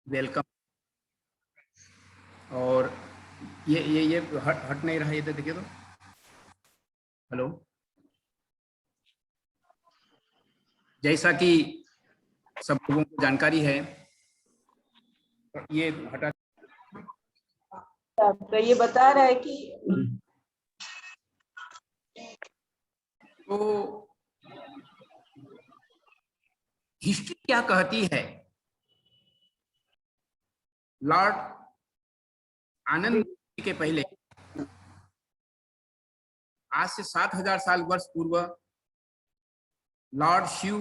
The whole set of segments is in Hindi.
वेलकम। और ये हट नहीं रहा, ये तो देखिए तो। हेलो। जैसा कि सब लोगों को जानकारी है, ये हटा। तो ये बता रहा है कि तो हिस्ट्री क्या कहती है? लॉर्ड आनंद के पहले, आज से 7,000 साल वर्ष पूर्व, लॉर्ड शिव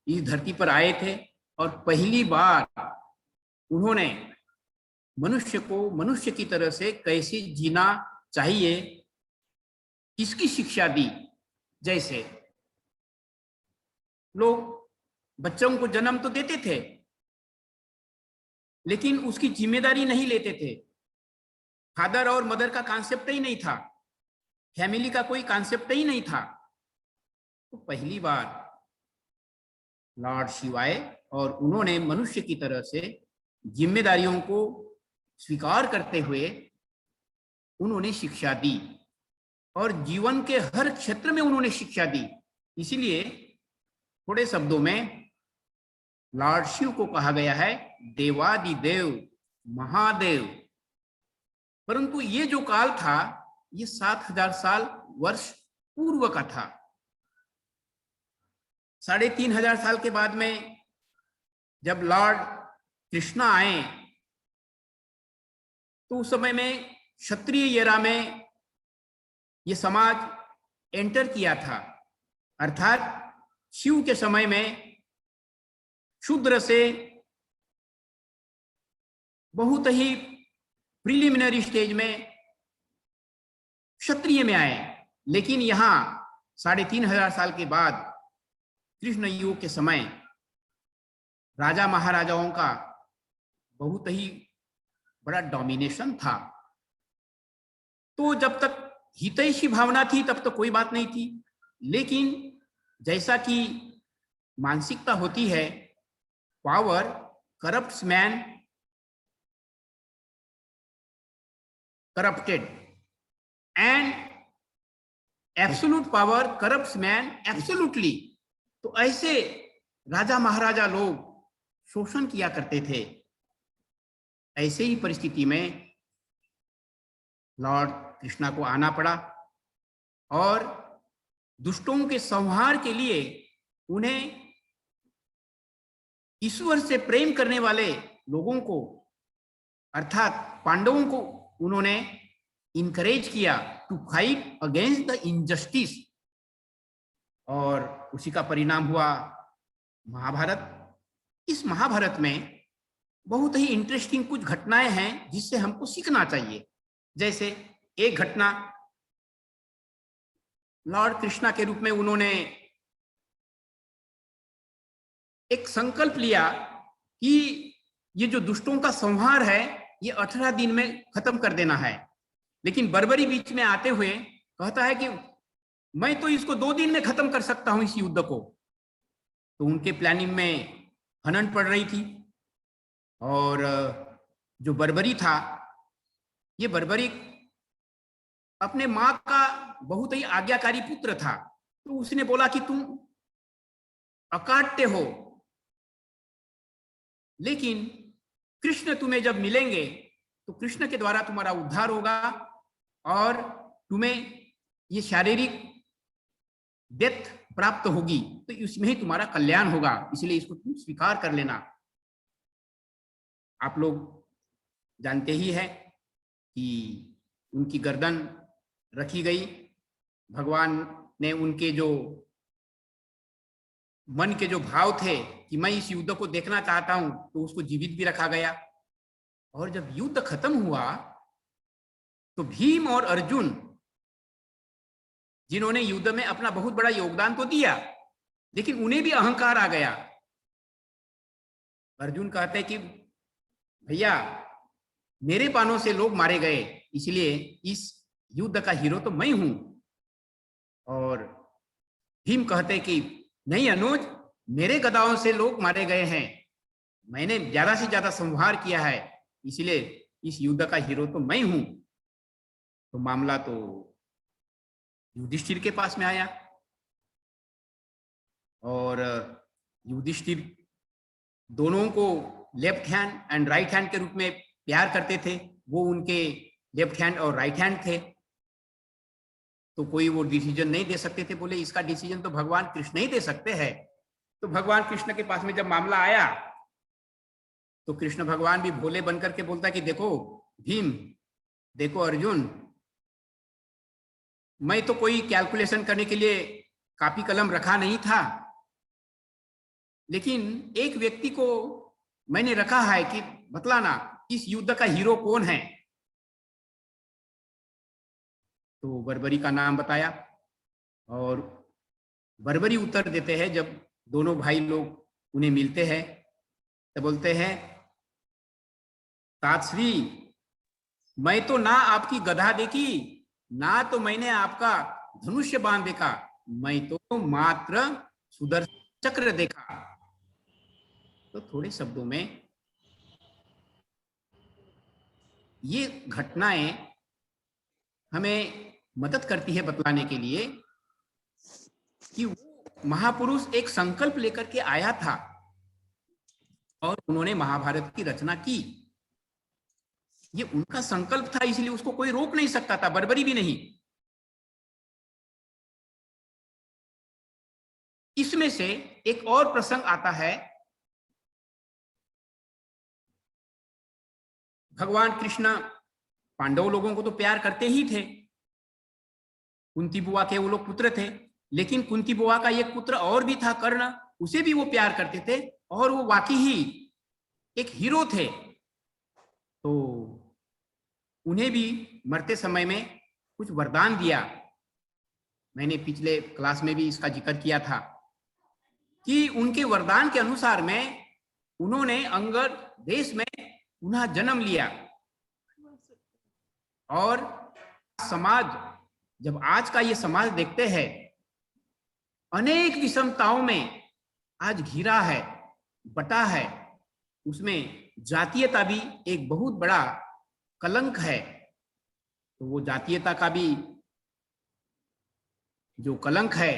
इस धरती पर आए थे और पहली बार उन्होंने मनुष्य को मनुष्य की तरह से कैसे जीना चाहिए इसकी शिक्षा दी। जैसे लोग बच्चों को जन्म तो देते थे, लेकिन उसकी जिम्मेदारी नहीं लेते थे। फादर और मदर का कॉन्सेप्ट ही नहीं था, फैमिली का कोई कॉन्सेप्ट ही नहीं था। तो पहली बार लॉर्ड शिव आए और उन्होंने मनुष्य की तरह से जिम्मेदारियों को स्वीकार करते हुए उन्होंने शिक्षा दी और जीवन के हर क्षेत्र में उन्होंने शिक्षा दी। इसीलिए थोड़े शब्दों में लॉर्ड शिव को कहा गया है देवादिदेव, महादेव। परंतु ये जो काल था, ये 7,000 साल वर्ष पूर्व का था। 3,500 साल के बाद में जब लॉर्ड कृष्णा आए, तो उस समय में क्षत्रिय एरा में ये समाज एंटर किया था। अर्थात शिव के समय में शूद्र से बहुत ही प्रिलिमिनरी स्टेज में क्षत्रिय में आए। लेकिन यहाँ 3,500 साल के बाद कृष्ण युग के समय राजा महाराजाओं का बहुत ही बड़ा डोमिनेशन था। तो जब तक हितैषी भावना थी तब तो कोई बात नहीं थी, लेकिन जैसा कि मानसिकता होती है, power corrupts man, corrupted, and absolute power corrupts man absolutely. तो ऐसे राजा महाराजा लोग शोषण किया करते थे। ऐसे ही परिस्थिति में लॉर्ड कृष्णा को आना पड़ा और दुष्टों के संहार के लिए उन्हें ईश्वर से प्रेम करने वाले लोगों को, अर्थात पांडवों को, उन्होंने इनकरेज किया to fight against the injustice. और उसी का परिणाम हुआ महाभारत। इस महाभारत में बहुत ही इंटरेस्टिंग कुछ घटनाएं हैं जिससे हमको सीखना चाहिए। जैसे एक घटना, लॉर्ड कृष्णा के रूप में उन्होंने एक संकल्प लिया कि ये जो दुष्टों का संहार है ये 18 दिन में खत्म कर देना है। लेकिन बर्बरी बीच में आते हुए कहता है कि मैं तो इसको 2 दिन में खत्म कर सकता हूं इस युद्ध को। तो उनके प्लानिंग में हनन पड़ रही थी। और जो बर्बरी था, ये बर्बरी अपने माँ का बहुत ही आज्ञाकारी पुत्र था। तो उसने बोला कि तुम अकाट्य हो, लेकिन कृष्ण तुम्हें जब मिलेंगे तो कृष्ण के द्वारा तुम्हारा उद्धार होगा और तुम्हें ये शारीरिक डेथ प्राप्त होगी, तो इसमें ही तुम्हारा कल्याण होगा, इसलिए इसको तुम स्वीकार कर लेना। आप लोग जानते ही है कि उनकी गर्दन रखी गई। भगवान ने उनके जो मन के जो भाव थे कि मैं इस युद्ध को देखना चाहता हूं, तो उसको जीवित भी रखा गया। और जब युद्ध खत्म हुआ तो भीम और अर्जुन, जिन्होंने युद्ध में अपना बहुत बड़ा योगदान तो दिया, लेकिन उन्हें भी अहंकार आ गया। अर्जुन कहते कि भैया, मेरे बाणों से लोग मारे गए, इसलिए इस युद्ध का हीरो तो मैं हूं। और भीम कहते कि नहीं अनुज, मेरे गदाओं से लोग मारे गए हैं, मैंने ज्यादा से ज्यादा संहार किया है, इसलिए इस युद्ध का हीरो तो मैं हूं। तो मामला तो युधिष्ठिर के पास में आया और युधिष्ठिर दोनों को left hand and right hand के रूप में प्यार करते थे। वो उनके लेफ्ट हैंड और राइट हैंड थे, तो कोई वो डिसीजन नहीं दे सकते थे। बोले इसका डिसीजन तो भगवान कृष्ण ही दे सकते हैं। तो भगवान कृष्ण के पास में जब मामला आया तो कृष्ण भगवान भी भोले बनकर के बोलता कि देखो भीम, देखो अर्जुन, मैं तो कोई कैलकुलेशन करने के लिए कॉपी कलम रखा नहीं था, लेकिन एक व्यक्ति को मैंने रखा है कि बतलाना इस युद्ध का हीरो कौन है। तो बर्बरी का नाम बताया और बर्बरी उत्तर देते हैं। जब दोनों भाई लोग उन्हें मिलते हैं तो बोलते हैं, तातश्री, मैं तो ना आपकी गधा देखी, ना तो मैंने आपका धनुष्य बाण देखा, मैं तो मात्र सुदर्शन चक्र देखा। तो थोड़े शब्दों में ये घटनाएं हमें मदद करती है बतलाने के लिए कि वो महापुरुष एक संकल्प लेकर के आया था और उन्होंने महाभारत की रचना की। ये उनका संकल्प था, इसलिए उसको कोई रोक नहीं सकता था, बर्बरी भी नहीं। इसमें से एक और प्रसंग आता है। भगवान कृष्ण पांडव लोगों को तो प्यार करते ही थे, कुंती बुआ के वो लोग पुत्र थे, लेकिन कुंती बुआ का एक पुत्र और भी था कर्ण, उसे भी वो प्यार करते थे और वो वाकई ही एक हीरो थे। तो उन्हें भी मरते समय में कुछ वरदान दिया। मैंने पिछले क्लास में भी इसका जिक्र किया था कि उनके वरदान के अनुसार में उन्होंने अंगद देश में पुनः जन्म लिया। और समाज, जब आज का ये समाज देखते हैं, अनेक विषमताओं में आज घिरा है, बटा है, उसमें जातीयता भी एक बहुत बड़ा कलंक है। तो वो जातीयता का भी जो कलंक है,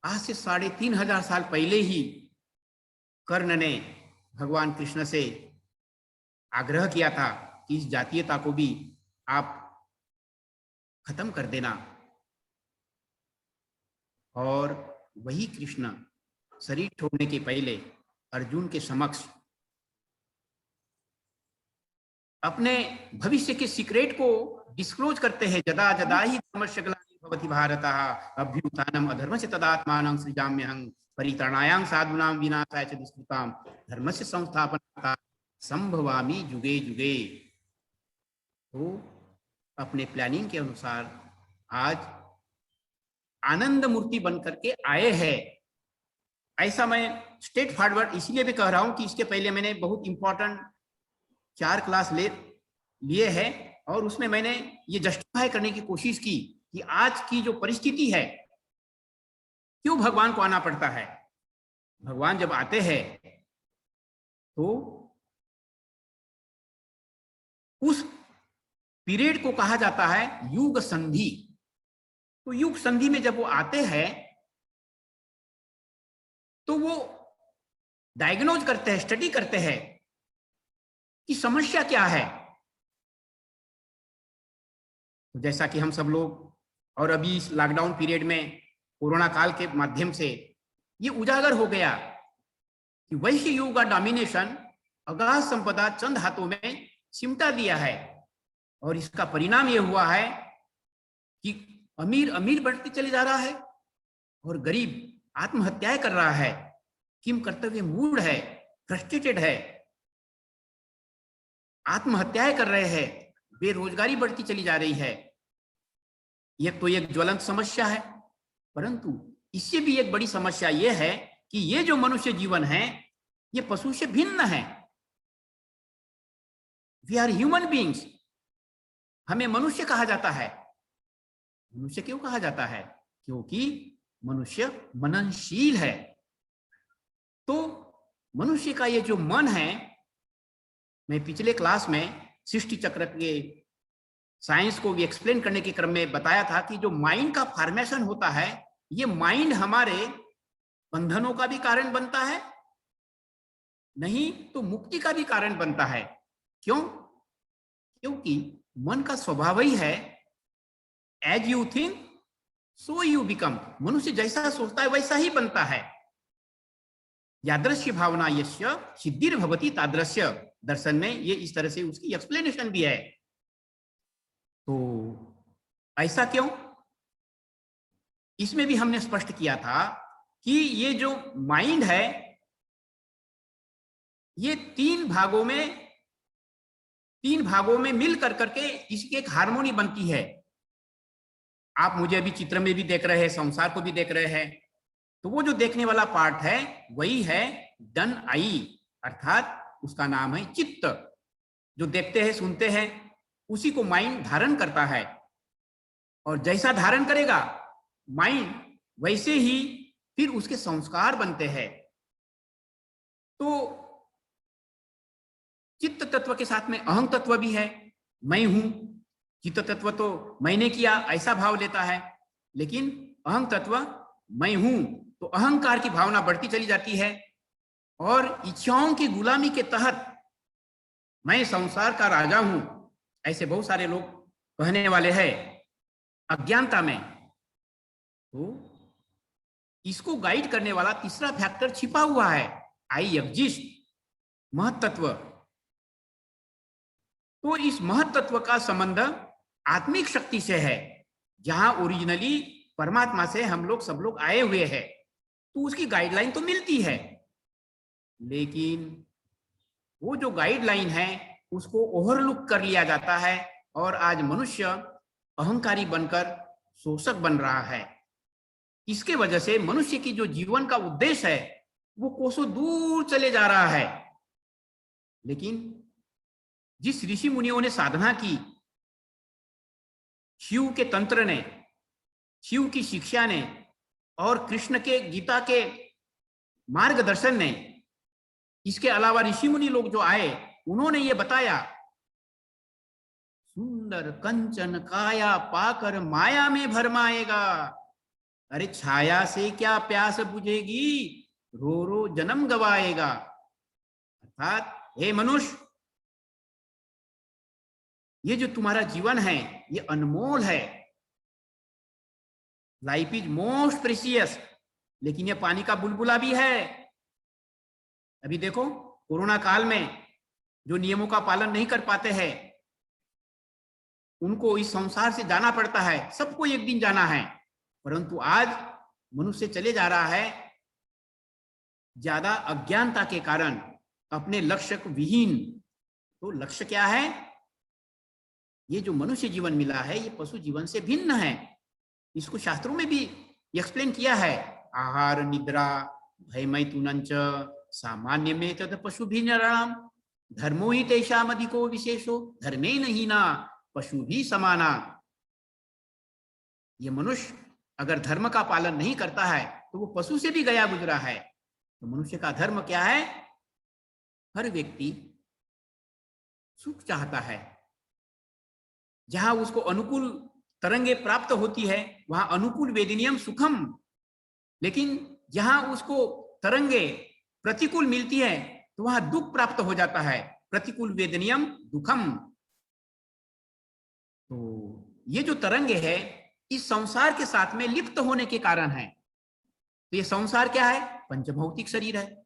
आज से 3500 साल पहले ही कर्ण ने भगवान कृष्ण से आग्रह किया था कि इस जातीयता को भी आप खत्म कर देना। और वही कृष्ण शरीर छोड़ने के पहले अर्जुन के समक्ष अपने भविष्य के सीक्रेट को डिस्क्लोज करते हैं। जदा जदा ही धर्मस्य ग्लानिर्भवति भवति भारतः अभ्युत्थानम् अधर्मस्य तदात्मानं सृजाम्यहं परित्राणाय साधूनां विनाशाय च दुष्कृतां धर्मस्य संस्थापनार्थाय संभवामि जुगे जुगे। तो अपने प्लानिंग के अनुसार आज आनंद मूर्ति बनकर के आए हैं। ऐसा मैं स्ट्रेट फॉरवर्ड इसलिए भी कह रहा हूं कि इसके पहले मैंने बहुत इंपॉर्टेंट 4 क्लास लिए हैं और उसमें मैंने ये जस्टिफाई करने की कोशिश की कि आज की जो परिस्थिति है, क्यों भगवान को आना पड़ता है। भगवान जब आते हैं तो उस पीरियड को कहा जाता है युग संधि। तो युग संधि में जब वो आते हैं तो वो डायग्नोज करते हैं, स्टडी करते हैं कि समस्या क्या है। तो जैसा कि हम सब लोग और अभी इस लॉकडाउन पीरियड में कोरोना काल के माध्यम से ये उजागर हो गया कि वैश्य युग का डोमिनेशन अगाध संपदा चंद हाथों में सिमटा दिया है। और इसका परिणाम ये हुआ है कि अमीर अमीर बढ़ते चले जा रहा है और गरीब आत्महत्याएं कर रहा है, किम कर्तव्य मूड है, फ्रस्ट्रेटेड है, आत्महत्याएं कर रहे हैं, बेरोजगारी बढ़ती चली जा रही है। यह तो एक ज्वलंत समस्या है, परंतु इससे भी एक बड़ी समस्या यह है कि ये जो मनुष्य जीवन है ये पशु से भिन्न है। We are human beings. हमें मनुष्य कहा जाता है। मनुष्य क्यों कहा जाता है? क्योंकि मनुष्य मननशील है। तो मनुष्य का ये जो मन है, मैं पिछले क्लास में सृष्टि चक्र के साइंस को भी एक्सप्लेन करने के क्रम में बताया था कि जो माइंड का फॉर्मेशन होता है, ये माइंड हमारे बंधनों का भी कारण बनता है, नहीं तो मुक्ति का भी कारण बनता है। क्यों? क्योंकि मन का स्वभाव ही है as you think so you become. मनुष्य जैसा सोचता है वैसा ही बनता है। यादृश्य भावना यस्य सिद्धिर भवति तादृश्य, दर्शन में ये इस तरह से उसकी एक्सप्लेनेशन भी है। तो ऐसा क्यों? इसमें भी हमने स्पष्ट किया था कि ये जो माइंड है ये तीन भागों में मिल करके इसकी एक हार्मोनी बनती है। आप मुझे अभी चित्र में भी देख रहे हैं, संसार को भी देख रहे हैं, तो वो जो देखने वाला पार्ट है वही है डन आई, अर्थात उसका नाम है चित्त। जो देखते हैं सुनते हैं उसी को माइंड धारण करता है, और जैसा धारण करेगा माइंड वैसे ही फिर उसके संस्कार बनते हैं। तो चित्त तत्व के साथ में अहं तत्व भी है, मैं हूं। चित्त तत्व तो मैंने किया ऐसा भाव लेता है, लेकिन अहं तत्व मैं हूं, तो अहंकार की भावना बढ़ती चली जाती है, और इच्छाओं की गुलामी के तहत मैं संसार का राजा हूं, ऐसे बहुत सारे लोग कहने वाले हैं अज्ञानता में। तो इसको गाइड करने वाला तीसरा फैक्टर छिपा हुआ है, आई एग्जिस्ट, महत्त्व। तो इस महत्त्व का संबंध आत्मिक शक्ति से है, जहां ओरिजिनली परमात्मा से हम लोग सब लोग आए हुए हैं, तो उसकी गाइडलाइन तो मिलती है, लेकिन वो जो गाइडलाइन है उसको ओवरलुक कर लिया जाता है, और आज मनुष्य अहंकारी बनकर शोषक बन रहा है। इसके वजह से मनुष्य की जो जीवन का उद्देश्य है वो कोसों दूर चले जा रहा है। लेकिन जिस ऋषि मुनियों ने साधना की, शिव के तंत्र ने, शिव की शिक्षा ने, और कृष्ण के गीता के मार्गदर्शन ने, इसके अलावा ऋषि मुनि लोग जो आए उन्होंने ये बताया, सुंदर कंचन काया पाकर माया में भरमाएगा। अरे छाया से क्या प्यास बुझेगी, रो रो जन्म गवाएगा। अर्थात हे मनुष्य, ये जो तुम्हारा जीवन है ये अनमोल है, लाइफ इज मोस्ट प्रेशियस, लेकिन ये पानी का बुलबुला भी है। अभी देखो कोरोना काल में जो नियमों का पालन नहीं कर पाते हैं उनको इस संसार से जाना पड़ता है, सबको एक दिन जाना है, परंतु आज मनुष्य चले जा रहा है ज्यादा अज्ञानता के कारण, अपने लक्ष्य को विहीन। तो लक्ष्य क्या है? ये जो मनुष्य जीवन मिला है ये पशु जीवन से भिन्न है। इसको शास्त्रों में भी एक्सप्लेन किया है, आहार निद्रा भयमैथुनं च सामान्य में तद पशु भी नराम धर्मो ही तेषाम अधिको विशेषो धर्मे नहीं ना पशु भी समाना। ये मनुष्य अगर धर्म का पालन नहीं करता है तो वो पशु से भी गया गुजरा है। तो मनुष्य का धर्म क्या है? हर व्यक्ति सुख चाहता है, जहां उसको अनुकूल तरंगे प्राप्त होती है वहां अनुकूल वेदिनियम सुखम, लेकिन जहां उसको तरंगे प्रतिकूल मिलती है तो वहां दुख प्राप्त हो जाता है, प्रतिकूल वेदनियम दुखम। तो ये जो तरंगे है इस संसार के साथ में लिप्त होने के कारण है। तो ये संसार क्या है? पंचभौतिक शरीर है,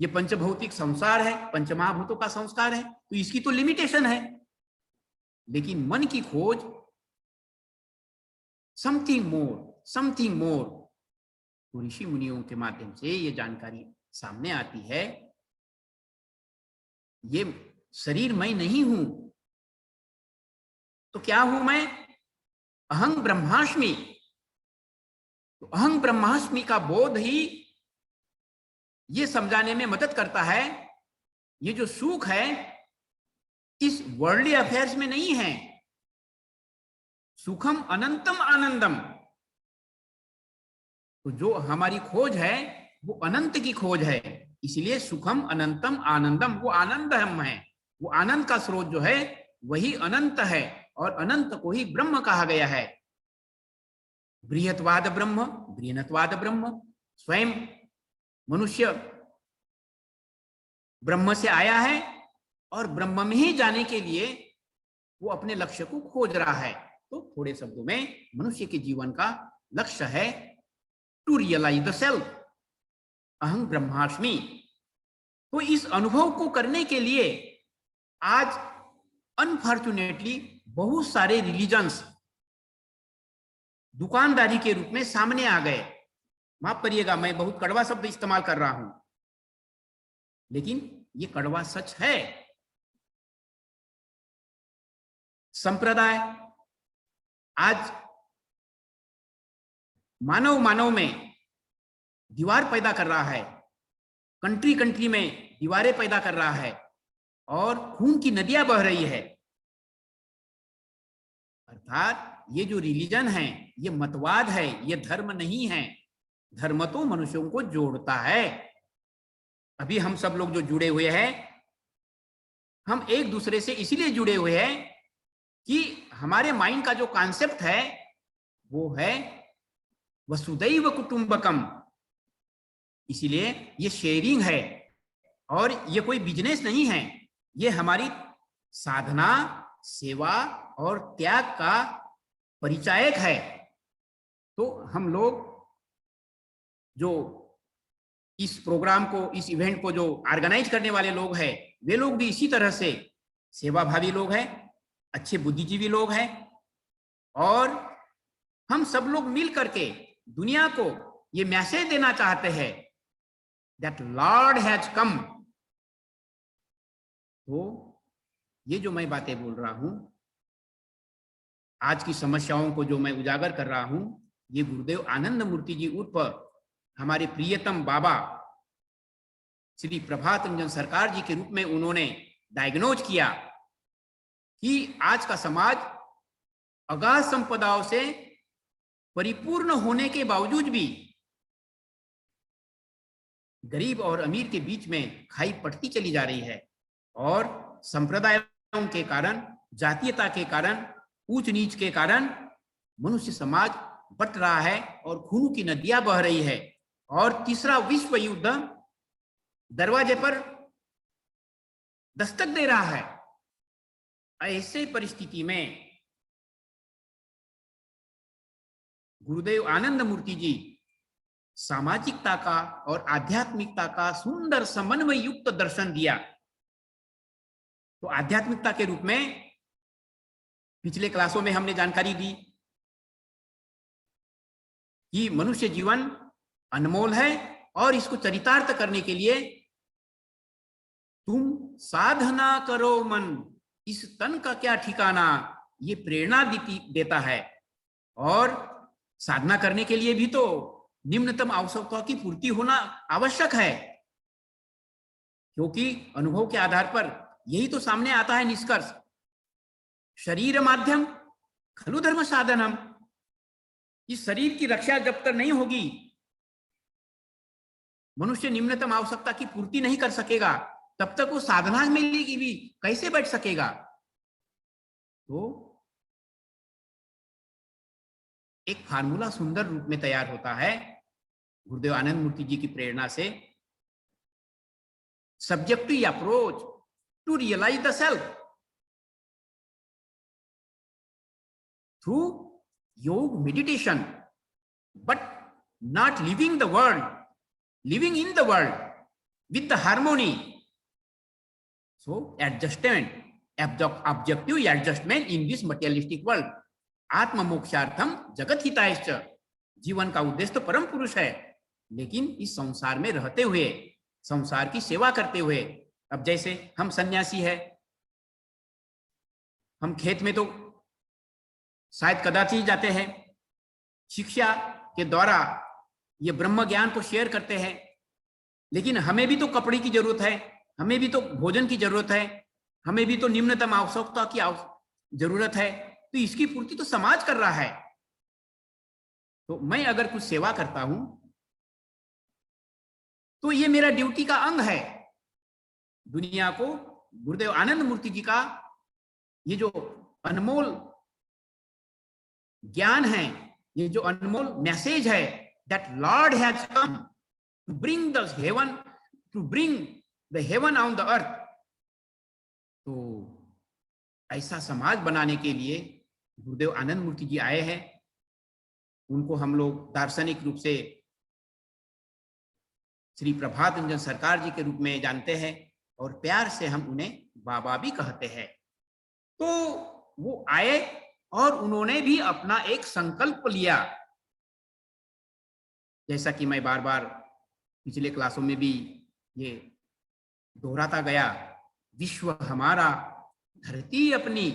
ये पंचभौतिक संसार है, पंचमहाभूतों का संस्कार है, तो इसकी तो लिमिटेशन है। लेकिन मन की खोज समथिंग मोर, तो ऋषि मुनियों के माध्यम से ये जानकारी सामने आती है, ये शरीर मैं नहीं हूं, तो क्या हूं मैं? अहं ब्रह्मास्मि। तो अहं ब्रह्मास्मि का बोध ही ये समझाने में मदद करता है, ये जो सुख है इस वर्ल्डली अफेयर्स में नहीं है, सुखम अनंतम आनंदम। तो जो हमारी खोज है वो अनंत की खोज है। इसलिए सुखम अनंतम आनंदम, वो आनंद हम है, वो आनंद का स्रोत जो है वही अनंत है, और अनंत को ही ब्रह्म कहा गया है। बृहत्वाद ब्रह्म, बृहत्वाद ब्रह्म, स्वयं मनुष्य ब्रह्म से आया है और ब्रह्म में ही जाने के लिए वो अपने लक्ष्य को खोज रहा है। तो थोड़े शब्दों में मनुष्य के जीवन का लक्ष्य है टू रियलाइज द सेल्फ, अहं ब्रह्मास्मि। तो इस अनुभव को करने के लिए आज अनफॉर्चुनेटली बहुत सारे रिलीजन्स दुकानदारी के रूप में सामने आ गए। माफ करिएगा, मैं बहुत कड़वा शब्द इस्तेमाल कर रहा हूं, लेकिन ये कड़वा सच है। संप्रदाय आज मानव मानव में दीवार पैदा कर रहा है, कंट्री कंट्री में दीवारें पैदा कर रहा है, और खून की नदियां बह रही है। अर्थात ये जो रिलीजन है, ये मतवाद है, ये धर्म नहीं है। धर्म तो मनुष्यों को जोड़ता है। अभी हम सब लोग जो जुड़े हुए हैं, हम एक दूसरे से इसीलिए जुड़े हुए हैं कि हमारे माइंड का जो कॉन्सेप्ट है वो है वसुदैव कुटुंबकम। इसीलिए ये शेयरिंग है, और ये कोई बिजनेस नहीं है, ये हमारी साधना, सेवा और त्याग का परिचायक है। तो हम लोग जो इस प्रोग्राम को, इस इवेंट को जो ऑर्गेनाइज करने वाले लोग हैं, वे लोग भी इसी तरह से सेवाभावी लोग हैं, अच्छे बुद्धिजीवी लोग हैं, और हम सब लोग मिल करके दुनिया को ये मैसेज देना चाहते हैं दैट लॉर्ड हैज कम। तो ये जो मैं बातें बोल रहा हूं, आज की समस्याओं को जो मैं उजागर कर रहा हूं, ये गुरुदेव आनंद मूर्ति जी उर्फ हमारे प्रियतम बाबा श्री प्रभात रंजन सरकार जी के रूप में उन्होंने डायग्नोज किया कि आज का समाज अगाध संपदाओं से परिपूर्ण होने के बावजूद भी गरीब और अमीर के बीच में खाई पड़ती चली जा रही है, और संप्रदायों के कारण, जातीयता के कारण, ऊंच नीच के कारण मनुष्य समाज बट रहा है और खून की नदियां बह रही है, और तीसरा विश्व युद्ध दरवाजे पर दस्तक दे रहा है। ऐसे परिस्थिति में गुरुदेव आनंद मूर्ति जी सामाजिकता का और आध्यात्मिकता का सुंदर समन्वय युक्त दर्शन दिया। तो आध्यात्मिकता के रूप में पिछले क्लासों में हमने जानकारी दी कि मनुष्य जीवन अनमोल है, और इसको चरितार्थ करने के लिए तुम साधना करो मन, इस तन का क्या ठिकाना, ये प्रेरणा देता है। और साधना करने के लिए भी तो निम्नतम आवश्यकताओं की पूर्ति होना आवश्यक है, क्योंकि अनुभव के आधार पर यही तो सामने आता है निष्कर्ष, शरीर माध्यम खलु धर्म साधनम। इस शरीर की रक्षा जब तक नहीं होगी, मनुष्य निम्नतम आवश्यकता की पूर्ति नहीं कर सकेगा, तब तक वो साधना में भी कैसे बैठ सकेगा। तो एक फार्मूला सुंदर रूप में तैयार होता है गुरुदेव आनंद मूर्ति जी की प्रेरणा से। Subjective approach to realise the self through yoga meditation, but not living the world, living in the world with the harmony. So adjustment, objective adjustment in this materialistic world. आत्म मोक्षार्थम जगत हितायश्च। जीवन का उद्देश्य तो परम पुरुष है, लेकिन इस संसार में रहते हुए, संसार की सेवा करते हुए। अब जैसे हम सन्यासी है, हम खेत में तो शायद कदाचित जाते हैं, शिक्षा के द्वारा ये ब्रह्म ज्ञान को शेयर करते हैं, लेकिन हमें भी तो कपड़े की जरूरत है, हमें भी तो भोजन की जरूरत है, हमें भी तो निम्नतम आवश्यकता की जरूरत है। तो इसकी पूर्ति तो समाज कर रहा है। तो मैं अगर कुछ सेवा करता हूं तो ये मेरा ड्यूटी का अंग है। दुनिया को गुरुदेव आनंद मूर्ति जी का ये जो अनमोल ज्ञान है, ये जो अनमोल मैसेज है, that Lord has come to bring the heaven, to bring the heaven on the earth. तो ऐसा समाज बनाने के लिए गुरुदेव आनंद मूर्ति जी आए हैं। उनको हम लोग दार्शनिक रूप से श्री प्रभात रंजन सरकार जी के रूप में जानते हैं और प्यार से हम उन्हें बाबा भी कहते हैं। तो वो आए और उन्होंने भी अपना एक संकल्प लिया, जैसा कि मैं बार बार पिछले क्लासों में भी ये दोहराता गया। विश्व हमारा, धरती अपनी,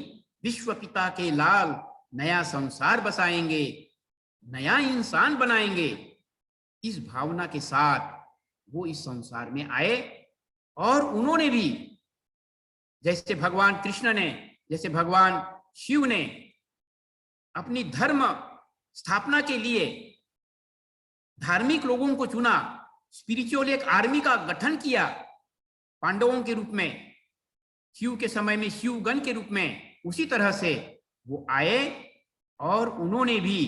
विश्व पिता के लाल, नया संसार बसाएंगे, नया इंसान बनाएंगे। इस भावना के साथ वो इस संसार में आए और उन्होंने भी, जैसे भगवान कृष्ण ने, जैसे भगवान शिव ने अपनी धर्म स्थापना के लिए धार्मिक लोगों को चुना, स्पिरिचुअल एक आर्मी का गठन किया पांडवों के रूप में, शिव के समय में शिवगण के रूप में, उसी तरह से वो आए और उन्होंने भी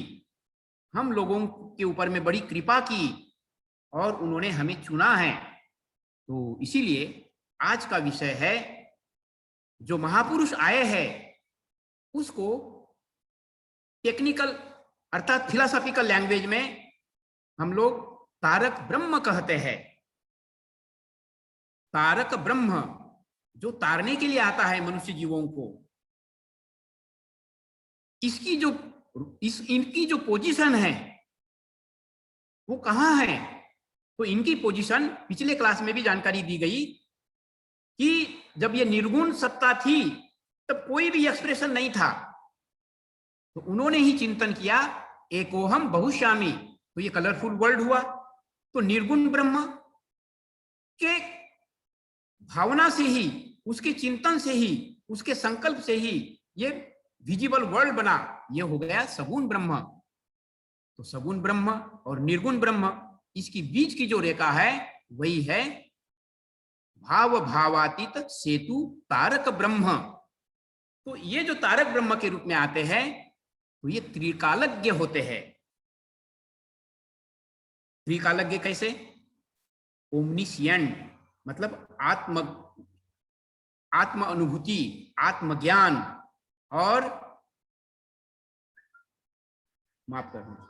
हम लोगों के ऊपर में बड़ी कृपा की और उन्होंने हमें चुना है। तो इसीलिए आज का विषय है, जो महापुरुष आए हैं उसको टेक्निकल अर्थात फिलोसॉफिकल लैंग्वेज में हम लोग तारक ब्रह्म कहते हैं। तारक ब्रह्म जो तारने के लिए आता है मनुष्य जीवों को, इसकी जो इनकी जो पोजीशन है वो कहाँ है? तो इनकी पोजीशन पिछले क्लास में भी जानकारी दी गई कि जब ये निर्गुण सत्ता थी तब कोई भी एक्सप्रेशन नहीं था, तो उन्होंने ही चिंतन किया एकोहम बहुश्यामी, तो ये कलरफुल वर्ल्ड हुआ। तो निर्गुण ब्रह्म के भावना से ही, उसके चिंतन से ही, उसके संकल्प से ही ये विजिबल वर्ल्ड बना, ये हो गया सगुण ब्रह्म। तो सगुण ब्रह्म और निर्गुण ब्रह्म, इसकी बीच की जो रेखा है वही है भाव भावातीत सेतु तारक ब्रह्म। तो ये जो तारक ब्रह्म के रूप में आते हैं तो ये त्रिकालज्ञ होते हैं। त्रिकालज्ञ कैसे? ओमनिशिएंट मतलब आत्म अनुभूति, आत्मज्ञान और माफ करना,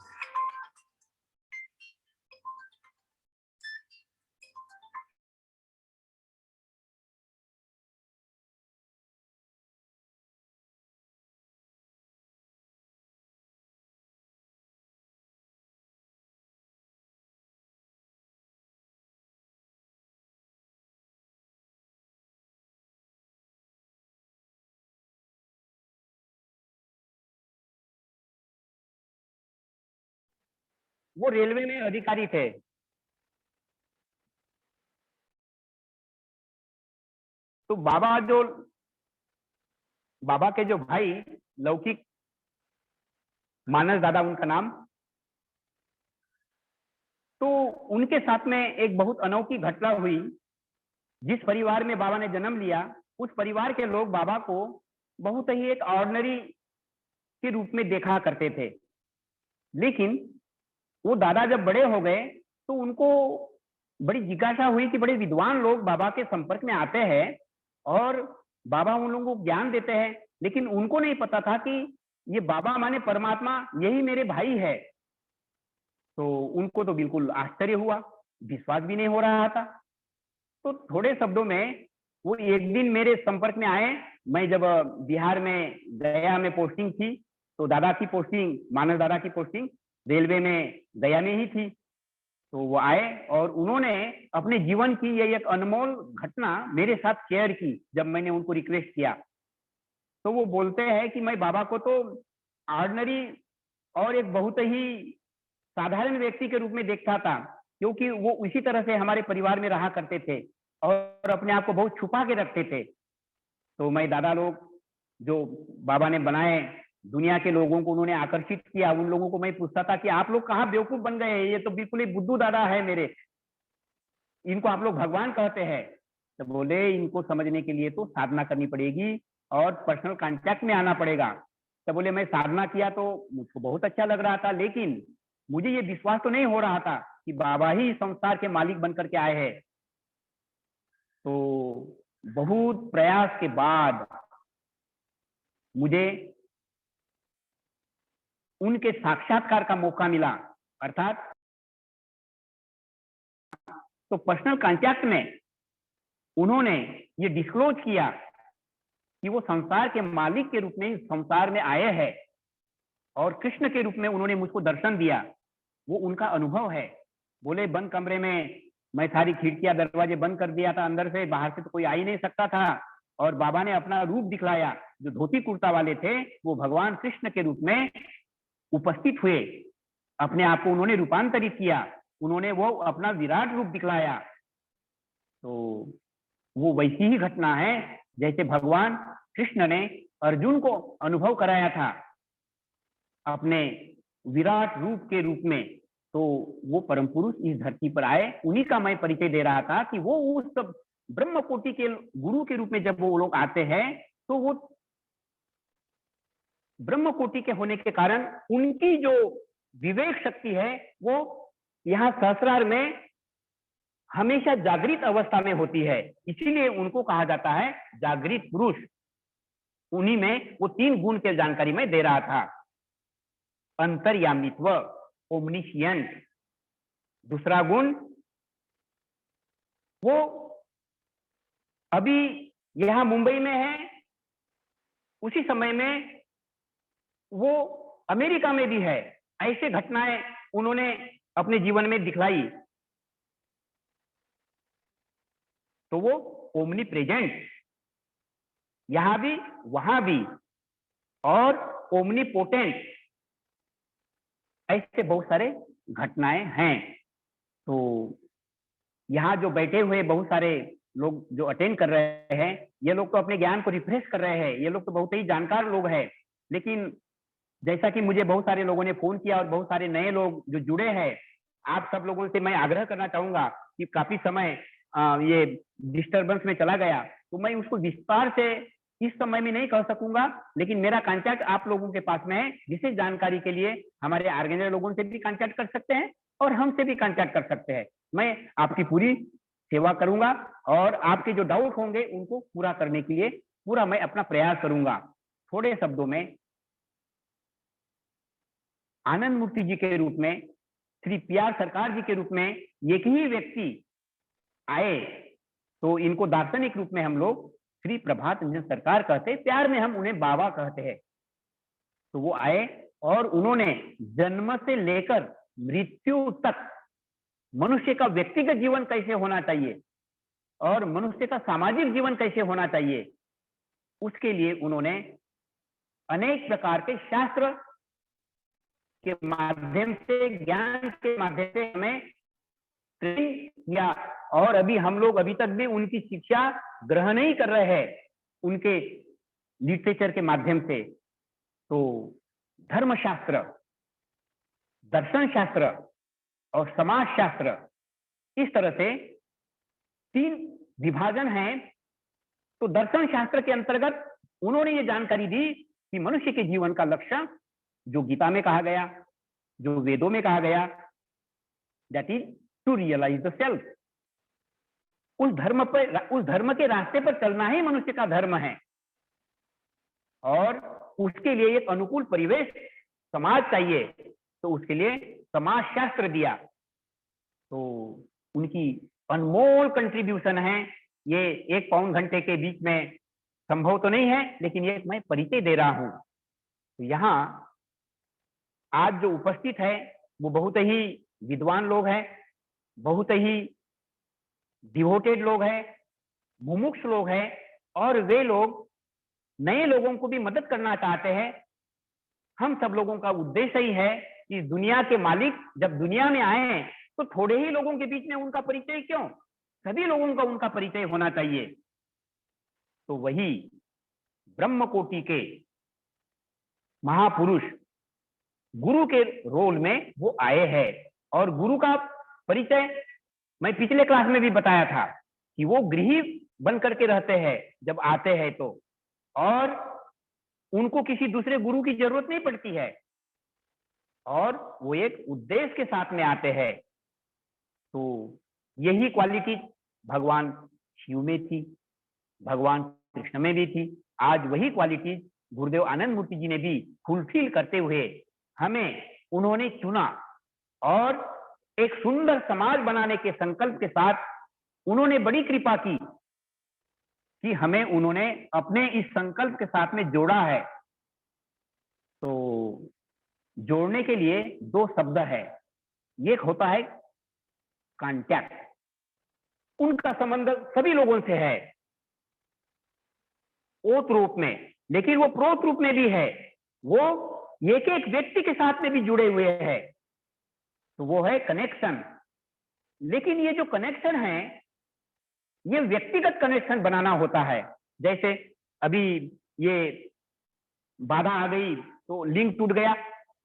वो रेलवे में अधिकारी थे। तो बाबा के जो भाई लौकिक, मानस दादा उनका नाम, तो उनके साथ में एक बहुत अनोखी घटना हुई। जिस परिवार में बाबा ने जन्म लिया उस परिवार के लोग बाबा को बहुत ही एक ऑर्डिनरी के रूप में देखा करते थे, लेकिन वो दादा जब बड़े हो गए तो उनको बड़ी जिज्ञासा हुई कि बड़े विद्वान लोग बाबा के संपर्क में आते हैं और बाबा उन लोगों को ज्ञान देते हैं, लेकिन उनको नहीं पता था कि ये बाबा माने परमात्मा, यही मेरे भाई है। तो उनको तो बिल्कुल आश्चर्य हुआ, विश्वास भी नहीं हो रहा था। तो थोड़े शब्दों में वो एक दिन मेरे संपर्क में आए। मैं जब बिहार में गया में पोस्टिंग थी, तो दादा की पोस्टिंग, मानस दादा की पोस्टिंग रेलवे में गया में ही थी। तो वो आए और उन्होंने अपने जीवन की ये एक अनमोल घटना मेरे साथ शेयर की। जब मैंने उनको रिक्वेस्ट किया तो वो बोलते हैं कि मैं बाबा को तो ऑर्डिनरी और एक बहुत ही साधारण व्यक्ति के रूप में देखता था, क्योंकि वो उसी तरह से हमारे परिवार में रहा करते थे और अपने आप को बहुत छुपा के रखते थे। तो मैं दादा लोग जो बाबा ने बनाए, दुनिया के लोगों को उन्होंने आकर्षित किया, उन लोगों को मैं पूछता था कि आप लोग कहाँ बेवकूफ बन गए, ये तो बिल्कुल ही बुद्धू दादा है मेरे। इनको आप लोग भगवान कहते हैं। तो बोले इनको समझने के लिए तो साधना करनी पड़ेगी और पर्सनल कांटेक्ट में आना पड़ेगा। तो बोले मैं साधना किया तो मुझको बहुत अच्छा लग रहा था, लेकिन मुझे ये विश्वास तो नहीं हो रहा था कि बाबा ही संसार के मालिक बनकर के आए हैं। तो बहुत प्रयास के बाद मुझे उनके साक्षात्कार का मौका मिला, अर्थात तो पर्सनल कांटेक्ट में उन्होंने ये डिस्क्लोज किया कि वो संसार के मालिक के रूप में इस संसार में आए हैं और कृष्ण के रूप में उन्होंने मुझको दर्शन दिया। वो उनका अनुभव है। बोले बंद कमरे में मैं सारी खिड़कियां दरवाजे बंद कर दिया था, अंदर से बाहर से तो कोई आ ही नहीं सकता था, और बाबा ने अपना रूप दिखलाया। जो धोती कुर्ता वाले थे वो भगवान कृष्ण के रूप में उपस्थित हुए, अपने आप को उन्होंने रूपांतरित किया, उन्होंने वो अपना विराट रूप दिखलाया। तो वो वैसी ही घटना है जैसे भगवान कृष्ण ने अर्जुन को अनुभव कराया था अपने विराट रूप के रूप में। तो वो परम पुरुष इस धरती पर आए, उन्हीं का मैं परिचय दे रहा था कि वो उस ब्रह्म कोटि के गुरु के रूप में जब वो लोग आते हैं तो वो ब्रह्म कोटि के होने के कारण उनकी जो विवेक शक्ति है वो यहाँ सहस्रार में हमेशा जागृत अवस्था में होती है, इसीलिए उनको कहा जाता है जागृत पुरुष। उन्हीं में वो 3 गुण के जानकारी में दे रहा था। अंतर्यामित्व, ओमनिशियंट। दूसरा गुण, वो अभी यहां मुंबई में है, उसी समय में वो अमेरिका में भी है। ऐसे घटनाएं उन्होंने अपने जीवन में दिखलाई। तो वो ओमनी प्रेजेंट, यहां भी वहां भी, और ओमनी पोटेंट, ऐसे बहुत सारे घटनाएं हैं। तो यहाँ जो बैठे हुए बहुत सारे लोग जो अटेंड कर रहे हैं, ये लोग तो अपने ज्ञान को रिफ्रेश कर रहे हैं, ये लोग तो बहुत ही जानकार लोग हैं। लेकिन जैसा कि मुझे बहुत सारे लोगों ने फोन किया और बहुत सारे नए लोग जो जुड़े हैं, आप सब लोगों से मैं आग्रह करना चाहूंगा कि काफी समय ये डिस्टरबेंस में चला गया, तो मैं उसको विस्तार से इस समय में नहीं कह सकूंगा, लेकिन मेरा कांटेक्ट आप लोगों के पास में है। विशेष जानकारी के लिए हमारे ऑर्गेनाइजर लोगों से भी कांटेक्ट कर सकते हैं और हमसे भी कांटेक्ट कर सकते हैं। मैं आपकी पूरी सेवा करूंगा और आपके जो डाउट होंगे उनको पूरा करने के लिए पूरा मैं अपना प्रयास करूंगा। थोड़े शब्दों में, आनंद मूर्ति जी के रूप में, श्री PR सरकार जी के रूप में एक ही व्यक्ति आए, तो इनको दार्शनिक रूप में हम लोग श्री प्रभात रंजन सरकार कहते हैं, प्यार में हम उन्हें बाबा कहते हैं। तो वो आए और उन्होंने जन्म से लेकर मृत्यु तक मनुष्य का व्यक्तिगत जीवन कैसे होना चाहिए और मनुष्य का सामाजिक जीवन कैसे होना चाहिए, उसके लिए उन्होंने अनेक प्रकार के शास्त्र के माध्यम से, ज्ञान के माध्यम से हमें ट्रेनिंग किया, और अभी हम लोग अभी तक भी उनकी शिक्षा ग्रहण नहीं कर रहे हैं उनके लिटरेचर के माध्यम से। तो धर्मशास्त्र, दर्शन शास्त्र और समाज शास्त्र, इस तरह से 3 विभाजन हैं। तो दर्शन शास्त्र के अंतर्गत उन्होंने ये जानकारी दी कि मनुष्य के जीवन का लक्ष्य जो गीता में कहा गया, जो वेदों में कहा गया, that is to realise the self. उस धर्म के रास्ते पर चलना ही मनुष्य का धर्म है, और उसके लिए एक अनुकूल परिवेश समाज चाहिए, तो उसके लिए समाज शास्त्र दिया। तो उनकी अनमोल कंट्रीब्यूशन है। ये 1 पौन घंटे के बीच में संभव तो नहीं है, लेकिन ये मैं परिचय दे रहा हूं। तो यहाँ आज जो उपस्थित है वो बहुत ही विद्वान लोग हैं, बहुत ही डिवोटेड लोग हैं, मुमुक्ष लोग हैं, और वे लोग नए लोगों को भी मदद करना चाहते हैं। हम सब लोगों का उद्देश्य ही है कि दुनिया के मालिक जब दुनिया में आए तो थोड़े ही लोगों के बीच में उनका परिचय क्यों, सभी लोगों का उनका परिचय होना चाहिए। तो वही ब्रह्म कोटि के महापुरुष गुरु के रोल में वो आए हैं, और गुरु का परिचय मैं पिछले क्लास में भी बताया था कि वो गृही बन करके रहते हैं जब आते हैं तो, और उनको किसी दूसरे गुरु की जरूरत नहीं पड़ती है, और वो एक उद्देश्य के साथ में आते हैं। तो यही क्वालिटी भगवान शिव में थी, भगवान कृष्ण में भी थी। आज वही क्वालिटी गुरुदेव आनंद मूर्ति जी ने भी फुलफिल करते हुए हमें उन्होंने चुना, और एक सुंदर समाज बनाने के संकल्प के साथ उन्होंने बड़ी कृपा की कि हमें उन्होंने अपने इस संकल्प के साथ में जोड़ा है। तो जोड़ने के लिए दो शब्द है, एक होता है कांटेक्ट, उनका संबंध सभी लोगों से है ओत रूप में, लेकिन वो प्रोत रूप में भी है, वो एक एक व्यक्ति के साथ में भी जुड़े हुए हैं, तो वो है कनेक्शन। लेकिन ये जो कनेक्शन है, ये व्यक्तिगत कनेक्शन बनाना होता है। जैसे अभी ये बाधा आ गई तो लिंक टूट गया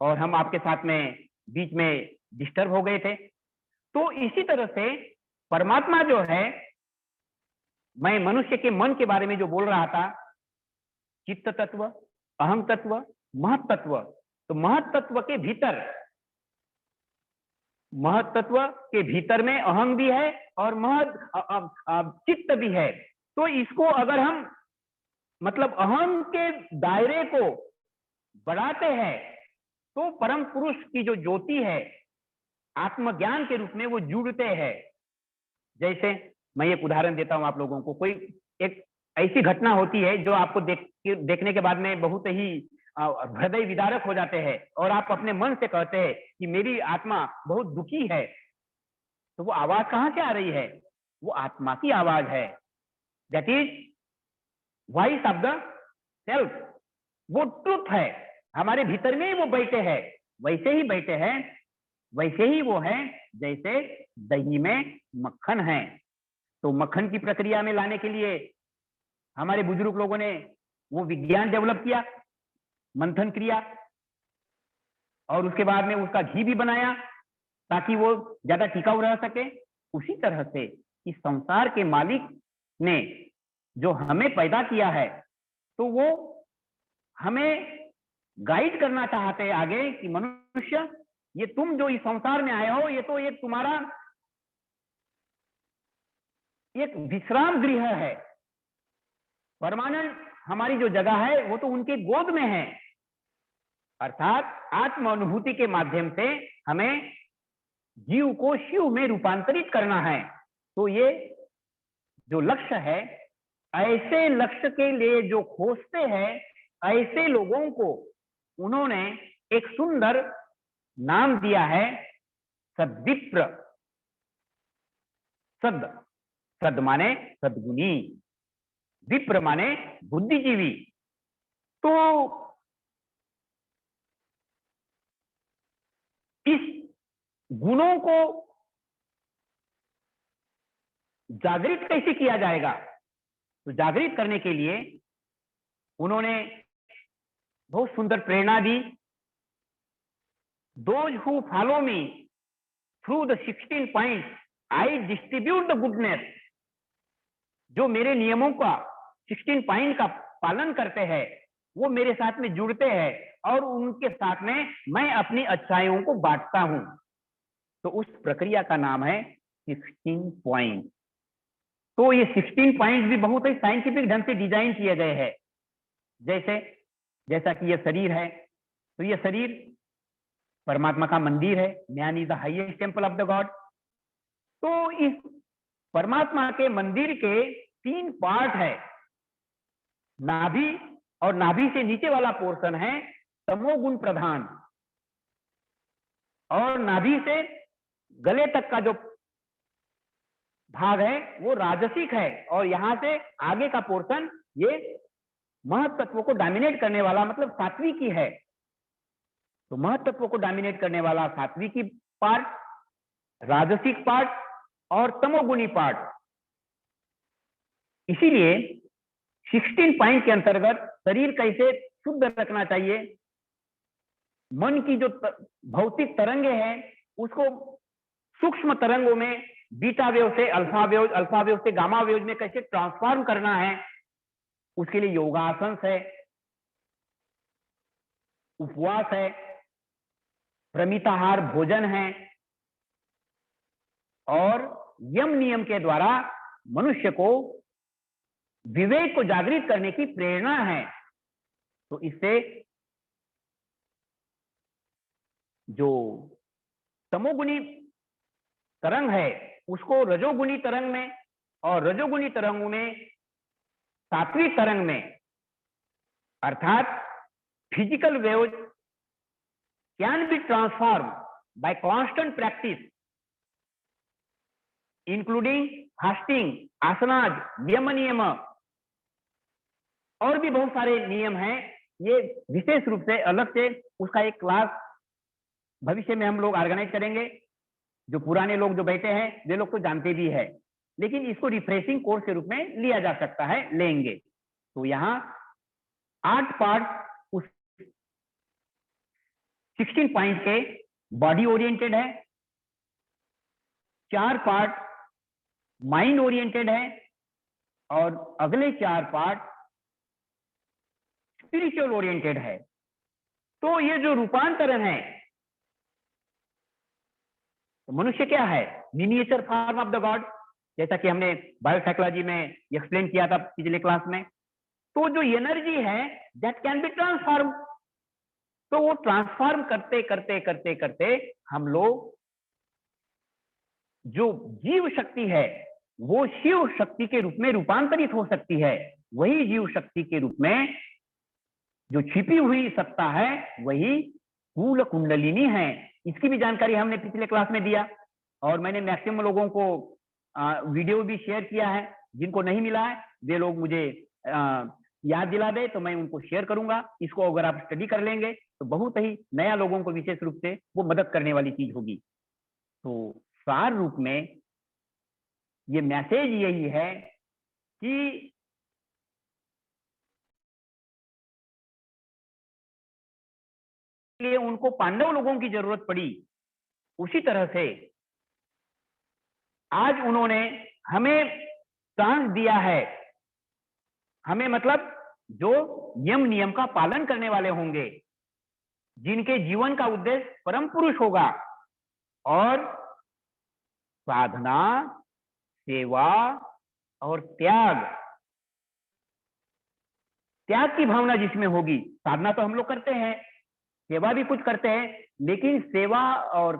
और हम आपके साथ में बीच में डिस्टर्ब हो गए थे। तो इसी तरह से परमात्मा जो है, मैं मनुष्य के मन के बारे में जो बोल रहा था, चित्त तत्व, अहम तत्व, महत तत्व, तो महत तत्व के भीतर, महत तत्व के भीतर में अहम भी है और महत चित्त भी है। तो इसको अगर हम मतलब अहम के दायरे को बढ़ाते हैं तो परम पुरुष की जो ज्योति है आत्मज्ञान के रूप में वो जुड़ते हैं। जैसे मैं एक उदाहरण देता हूं आप लोगों को, कोई एक ऐसी घटना होती है जो आपको देखने के बाद में बहुत ही हृदय विदारक हो जाते हैं, और आप अपने मन से कहते हैं कि मेरी आत्मा बहुत दुखी है। तो वो आवाज कहां से आ रही है? वो आत्मा की आवाज है। That is voice of the self, वो ट्रुथ है, हमारे भीतर में ही वो बैठे हैं। वैसे ही बैठे हैं, वैसे ही वो है जैसे दही में मक्खन है। तो मक्खन की प्रक्रिया में लाने के लिए हमारे बुजुर्ग लोगों ने वो विज्ञान डेवलप किया, मंथन क्रिया, और उसके बाद में उसका घी भी बनाया ताकि वो ज्यादा टिकाऊ रह सके। उसी तरह से इस संसार के मालिक ने जो हमें पैदा किया है, तो वो हमें गाइड करना चाहते हैं आगे कि मनुष्य, ये तुम जो इस संसार में आए हो, ये तो एक तुम्हारा एक विश्राम गृह है। परमानेंट हमारी जो जगह है वो तो उनके गोद में है। अर्थात आत्म अनुभूति के माध्यम से हमें जीव को शिव में रूपांतरित करना है। तो ये जो लक्ष्य है, ऐसे लक्ष्य के लिए जो खोजते हैं, ऐसे लोगों को उन्होंने एक सुंदर नाम दिया है, सद्विप्र। सद माने सद्गुणी, विप्र माने बुद्धिजीवी। तो इस गुणों को जागृत कैसे किया जाएगा? तो जागृत करने के लिए उन्होंने बहुत सुंदर प्रेरणा दी। Those who follow me through the 16 points, I distribute the goodness. जो मेरे नियमों का 16 पॉइंट का पालन करते हैं, वो मेरे साथ में जुड़ते हैं और उनके साथ में मैं अपनी अच्छाइयों को बांटता हूं। तो उस प्रक्रिया का नाम है 16 पॉइंट। तो ये 16 पॉइंट भी बहुत ही साइंटिफिक ढंग से डिजाइन किए गए हैं। जैसा कि ये शरीर है, तो ये शरीर परमात्मा का मंदिर है। Man is the highest temple of the God. तो इस परमात्मा के मंदिर के 3 पार्ट है। नाभि, और नाभि से नीचे वाला पोर्शन है तमोगुण प्रधान, और नाभि से गले तक का जो भाग है वो राजसिक है, और यहां से आगे का पोर्शन ये महत तत्व को डोमिनेट करने वाला, मतलब सात्विकी है। तो महत तत्व को डोमिनेट करने वाला सात्विकी पार्ट, राजसिक पार्ट और तमोगुणी पार्ट। इसीलिए 16 पॉइंट के अंतर्गत शरीर कैसे शुद्ध रखना चाहिए, मन की जो भौतिक तरंगे हैं उसको सूक्ष्म तरंगों में बीटा वेव से अल्फा वेव से गामा वेव में कैसे ट्रांसफॉर्म करना है, उसके लिए योगासन है, उपवास है, प्रमिताहार भोजन है, और यम नियम के द्वारा मनुष्य को विवेक को जागृत करने की प्रेरणा है। तो इससे जो तमोगुणी तरंग है उसको रजोगुणी तरंग में, और रजोगुणी तरंगों में सात्विक तरंग में, अर्थात physical wave can be transform by constant practice including fasting, asanas, yama niyama, और भी बहुत सारे नियम हैं। ये विशेष रूप से अलग से उसका एक क्लास भविष्य में हम लोग ऑर्गेनाइज करेंगे। जो पुराने लोग जो बैठे हैं वे लोग तो जानते भी है, लेकिन इसको रिफ्रेशिंग कोर्स के रूप में लिया जा सकता है, लेंगे। तो यहाँ 8 पार्ट उस 16 पॉइंट के बॉडी ओरिएंटेड है, 4 पार्ट माइंड ओरिएंटेड है, और अगले 4 पार्ट स्पिरिचुअल ओरिएंटेड है। तो ये जो रूपांतरण है, तो मनुष्य क्या है? Miniature form of the God, जैसा कि हमने बायोसाइकोलॉजी में एक्सप्लेन किया था पिछले क्लास में। तो जो एनर्जी है दैट कैन बी ट्रांसफॉर्म, तो वो ट्रांसफॉर्म करते करते करते करते हम लोग जो जीव शक्ति है वो शिव शक्ति के रूप में रूपांतरित हो सकती है। वही जीव शक्ति के रूप में जो छिपी हुई सत्ता है वही कूल कुंडलिनी है। इसकी भी जानकारी हमने पिछले क्लास में दिया, और मैंने मैक्सिमम लोगों को वीडियो भी शेयर किया है। जिनको नहीं मिला है वे लोग मुझे याद दिला दे तो मैं उनको शेयर करूंगा। इसको अगर आप स्टडी कर लेंगे तो बहुत ही नया लोगों को विशेष रूप से वो मदद करने वाली चीज होगी। तो सार रूप में ये मैसेज यही है कि लिए उनको पांडव लोगों की जरूरत पड़ी, उसी तरह से आज उन्होंने हमें चांस दिया है। हमें मतलब जो यम नियम का पालन करने वाले होंगे, जिनके जीवन का उद्देश्य परम पुरुष होगा, और साधना, सेवा और त्याग की भावना जिसमें होगी। साधना तो हम लोग करते हैं, सेवा भी कुछ करते हैं, लेकिन सेवा और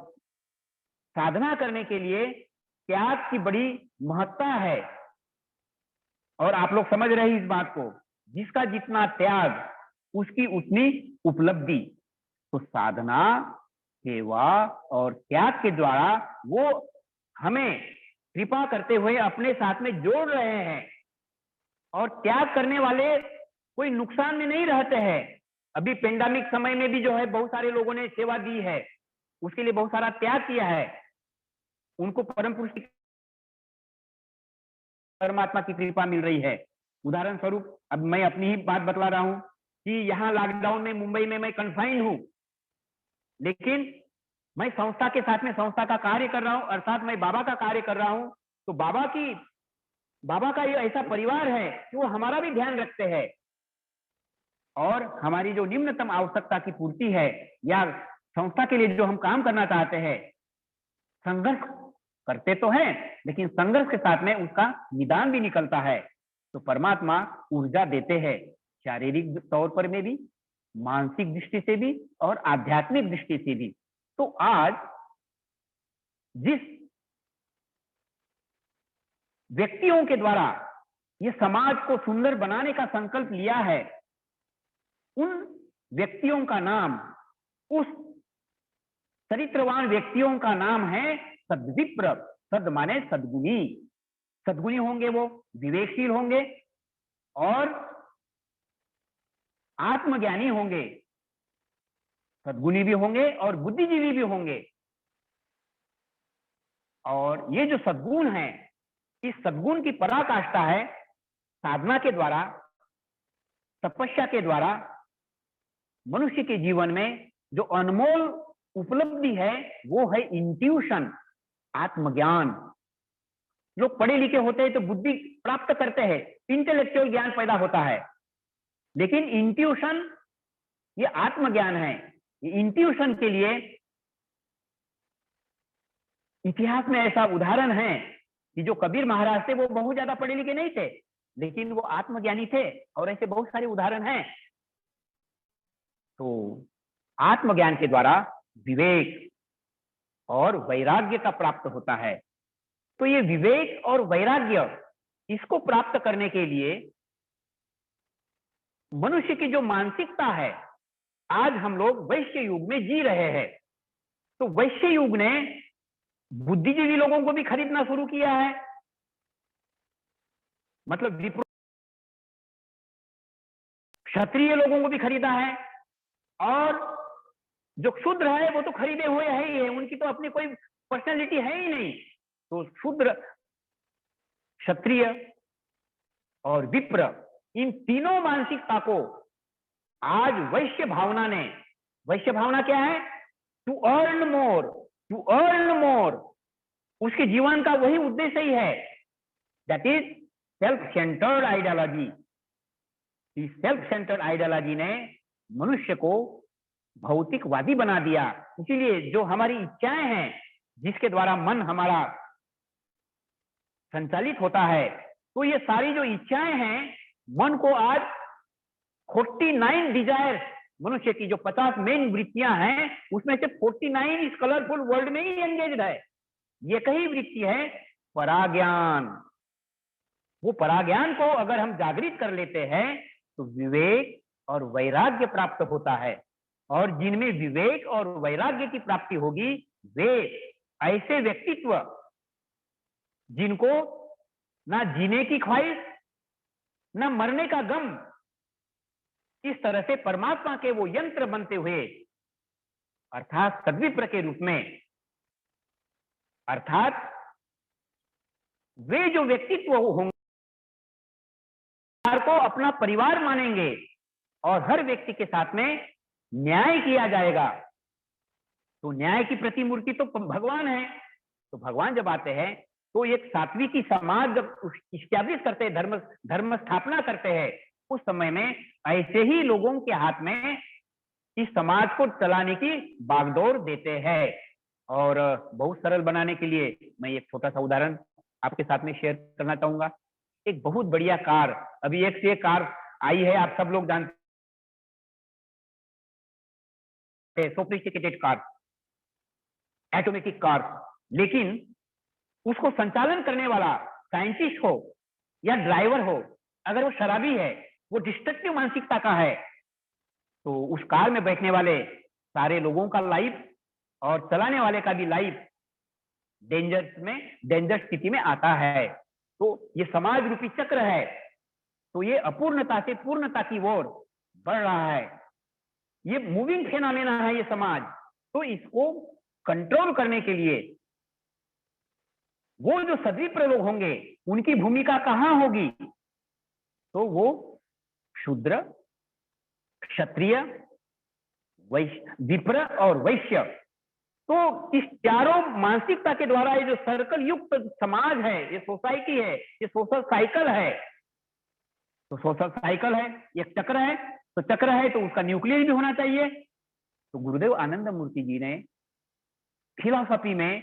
साधना करने के लिए त्याग की बड़ी महत्ता है। और आप लोग समझ रहे हैं इस बात को, जिसका जितना त्याग उसकी उतनी उपलब्धि। तो साधना, सेवा और त्याग के द्वारा वो हमें कृपा करते हुए अपने साथ में जोड़ रहे हैं। और त्याग करने वाले कोई नुकसान में नहीं रहते हैं। अभी पेंडेमिक समय में भी जो है बहुत सारे लोगों ने सेवा दी है, उसके लिए बहुत सारा त्याग किया है। उनको परम पुरुष की, परमात्मा की कृपा मिल रही है। उदाहरण स्वरूप अब मैं अपनी ही बात बतला रहा हूं कि यहाँ लॉकडाउन में मुंबई में मैं कन्फाइंड हूं, लेकिन मैं संस्था के साथ में संस्था का कार्य कर रहा हूं, अर्थात मैं बाबा का कार्य कर रहा हूं। तो बाबा का ये ऐसा परिवार है कि वो हमारा भी ध्यान रखते हैं, और हमारी जो निम्नतम आवश्यकता की पूर्ति है या संस्था के लिए जो हम काम करना चाहते हैं, संघर्ष करते तो हैं, लेकिन संघर्ष के साथ में उसका निदान भी निकलता है। तो परमात्मा ऊर्जा देते हैं, शारीरिक तौर पर में भी, मानसिक दृष्टि से भी और आध्यात्मिक दृष्टि से भी। तो आज जिस व्यक्तियों के द्वारा ये समाज को सुंदर बनाने का संकल्प लिया है, उन व्यक्तियों का नाम, उस चरित्रवान व्यक्तियों का नाम है सद्विप्र। सद माने सद्गुणी। सद्गुणी होंगे वो विवेकशील होंगे और आत्मज्ञानी होंगे, सद्गुणी भी होंगे और बुद्धिजीवी भी होंगे। और ये जो सद्गुण है, इस सद्गुण की पराकाष्ठा है साधना के द्वारा, तपस्या के द्वारा मनुष्य के जीवन में जो अनमोल उपलब्धि है वो है इंट्यूशन, आत्मज्ञान। लोग पढ़े लिखे होते हैं तो बुद्धि प्राप्त करते हैं, इंटेलेक्चुअल ज्ञान पैदा होता है, लेकिन इंट्यूशन ये आत्मज्ञान है। इंट्यूशन के लिए इतिहास में ऐसा उदाहरण है कि जो कबीर महाराज थे वो बहुत ज्यादा पढ़े लिखे नहीं थे, लेकिन वो आत्मज्ञानी थे, और ऐसे बहुत सारे उदाहरण हैं। तो आत्मज्ञान के द्वारा विवेक और वैराग्य का प्राप्त होता है। तो ये विवेक और वैराग्य, इसको प्राप्त करने के लिए मनुष्य की जो मानसिकता है, आज हम लोग वैश्य युग में जी रहे हैं। तो वैश्य युग ने बुद्धिजीवी लोगों को भी खरीदना शुरू किया है, मतलब विप्रो, क्षत्रिय लोगों को भी खरीदा है, और जो शूद्र है वो तो खरीदे हुए है ही है, उनकी तो अपनी कोई पर्सनैलिटी है ही नहीं। तो शूद्र, क्षत्रिय और विप्र, इन तीनों मानसिकता को आज वैश्य भावना ने, वैश्य भावना क्या है? To earn more, to earn more, उसके जीवन का वही उद्देश्य ही है, that is self centred ideology. इस सेल्फ सेंटर्ड आइडियोलॉजी ने मनुष्य को भौतिकवादी बना दिया। इसीलिए जो हमारी इच्छाएं हैं, जिसके द्वारा मन हमारा संचालित होता है, तो ये सारी जो इच्छाएं हैं, मन को आज 49 डिजायर्स, मनुष्य की जो 50 मेन वृत्तियां हैं, उसमें से 49 इस कलरफुल वर्ल्ड में ही एंगेज्ड है। ये कही वृत्ति है पराज्ञान। वो पराज्ञान को अगर हम जागृत कर लेते हैं तो विवेक और वैराग्य प्राप्त होता है, और जिनमें विवेक और वैराग्य की प्राप्ति होगी, वे ऐसे व्यक्तित्व जिनको ना जीने की ख्वाहिश, ना मरने का गम, इस तरह से परमात्मा के वो यंत्र बनते हुए, अर्थात सद्विप्र के रूप में, अर्थात वे जो व्यक्तित्व होंगे को अपना परिवार मानेंगे, और हर व्यक्ति के साथ में न्याय किया जाएगा। तो न्याय की प्रतिमूर्ति तो भगवान है। तो भगवान जब आते हैं तो एक सात्विकी समाज जब इस्टेब्लिश करते हैं, धर्म स्थापना करते हैं, उस समय में ऐसे ही लोगों के हाथ में इस समाज को चलाने की बागडोर देते हैं। और बहुत सरल बनाने के लिए मैं एक छोटा सा उदाहरण आपके साथ में शेयर करना चाहूंगा। एक बहुत बढ़िया कार, अभी एक से एक कार आई है, आप सब लोग जानते हैं, सोफिस्टिकेटेड कार, ऑटोमेटिक कार, लेकिन उसको संचालन करने वाला साइंटिस्ट हो या ड्राइवर हो, अगर वो शराबी है, वो डिस्ट्रक्टिव मानसिकता का है, तो उस कार में बैठने वाले सारे लोगों का लाइफ और चलाने वाले का भी लाइफ डेंजर स्थिति में आता है। तो ये समाज रूपी चक्र है, तो ये अपूर्णता से पूर्णता की ओर बढ़ रहा है। ये मूविंग फेनोमेना है ये समाज। तो इसको कंट्रोल करने के लिए वो जो सद्विप्र लोग होंगे, उनकी भूमिका कहां होगी? तो वो शूद्र, क्षत्रिय, विप्र और वैश्य, तो इस चारों मानसिकता के द्वारा ये जो सर्कल युक्त समाज है, ये सोसाइटी है, ये सोशल साइकिल है। तो सोशल साइकिल है, एक चक्र है, तो चक्र है तो उसका न्यूक्लियस भी होना चाहिए। तो गुरुदेव आनंद मूर्ति जी ने फिलॉसफी में,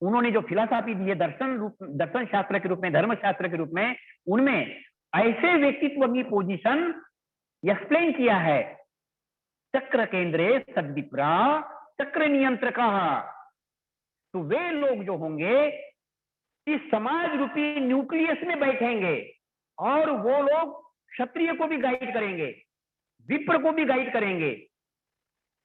उन्होंने जो फिलॉसफी दी है दर्शन शास्त्र के रूप में, धर्म शास्त्र के रूप में, उनमें ऐसे व्यक्तित्व की पोजीशन एक्सप्लेन किया है। चक्र केंद्रे सद्विप्रा चक्र नियंत्रक। तो वे लोग जो होंगे इस समाज रूपी न्यूक्लियस में बैठेंगे, और वो लोग क्षत्रिय को भी गाइड करेंगे, विप्र को भी गाइड करेंगे,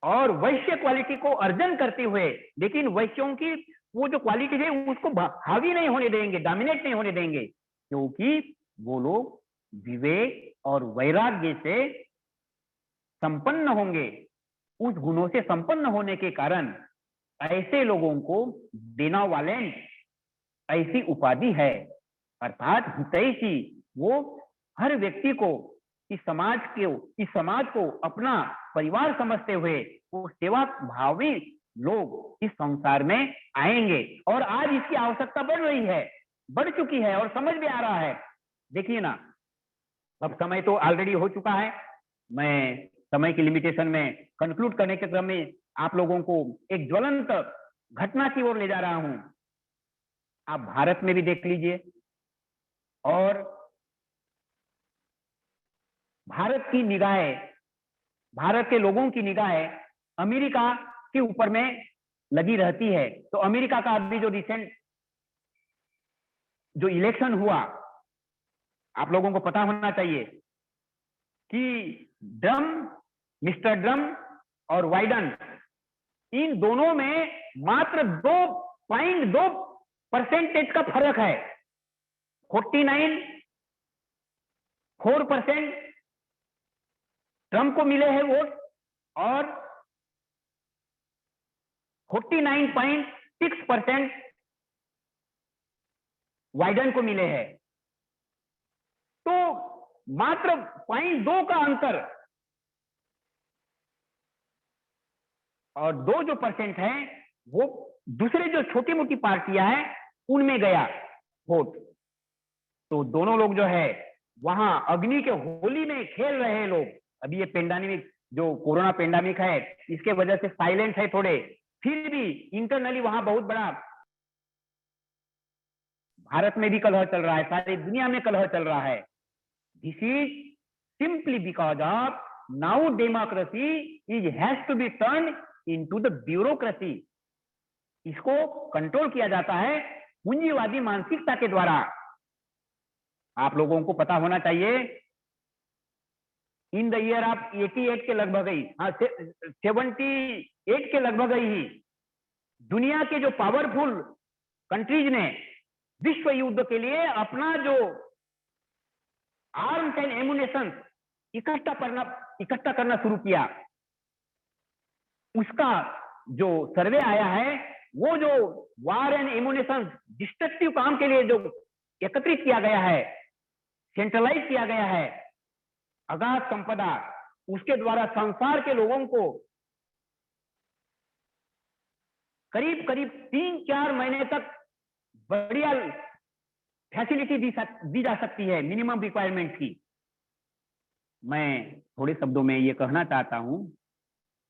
और वैश्य क्वालिटी को अर्जन करते हुए, लेकिन वैश्यों की वो जो क्वालिटी है उसको हावी नहीं होने देंगे, डोमिनेट नहीं होने देंगे, क्योंकि वो लोग विवेक और वैराग्य से संपन्न होंगे। उस गुणों से संपन्न होने के कारण ऐसे लोगों को बेनावालेंट ऐसी उपाधि है, अर्थात हितैषी। वो हर व्यक्ति को इस समाज को अपना परिवार समझते हुए वो सेवा भावी लोग इस संसार में आएंगे। और आज इसकी आवश्यकता बढ़ रही है। बढ़ चुकी है और समझ में आ रहा है। देखिए ना, अब समय तो ऑलरेडी हो चुका है। मैं समय की लिमिटेशन में कंक्लूड करने के क्रम में आप लोगों को एक ज्वलंत घटना की ओर ले जा रहा हूं। आप भारत में भी देख लीजिए, और भारत की निगाहें, भारत के लोगों की निगाहें अमेरिका के ऊपर में लगी रहती है। तो अमेरिका का अभी जो रिसेंट जो इलेक्शन हुआ, आप लोगों को पता होना चाहिए कि मिस्टर ड्रम और बाइडेन, इन दोनों में मात्र 2.2% का फर्क है। 49.4% ट्रम्प को मिले हैं वोट और 49.6% बाइडेन को मिले हैं। तो मात्र 0.2 का अंतर, और 2 जो परसेंट है वो दूसरे जो छोटी मोटी पार्टियां हैं उनमें गया वोट। तो दोनों लोग जो है वहां अग्नि के होली में खेल रहे हैं लोग। अभी ये पेंडेमिक, जो कोरोना पेंडेमिक है, इसके वजह से साइलेंट है थोड़े, फिर भी इंटरनली वहां बहुत बड़ा, भारत में भी कलह चल रहा है, सारी दुनिया में कलह चल रहा है। This is simply because of now democracy is has to be turn into the bureaucracy. इसको कंट्रोल किया जाता है पूंजीवादी मानसिकता के द्वारा। आप लोगों को पता होना चाहिए, इन द ईयर ऑफ 88 के लगभग ही, 78 के लगभग ही, दुनिया के जो पावरफुल कंट्रीज ने विश्व युद्ध के लिए अपना जो आर्म्स एंड एमुनेशन इकट्ठा करना शुरू किया। उसका जो सर्वे आया है, वो जो वार एंड एमुनेशन डिस्ट्रक्टिव काम के लिए जो एकत्रित किया गया है, सेंट्रलाइज किया गया है, अगाध संपदा, उसके द्वारा संसार के लोगों को करीब करीब 3-4 महीने तक बढ़िया फैसिलिटी दी जा सकती है मिनिमम रिक्वायरमेंट की। मैं थोड़े शब्दों में ये कहना चाहता हूं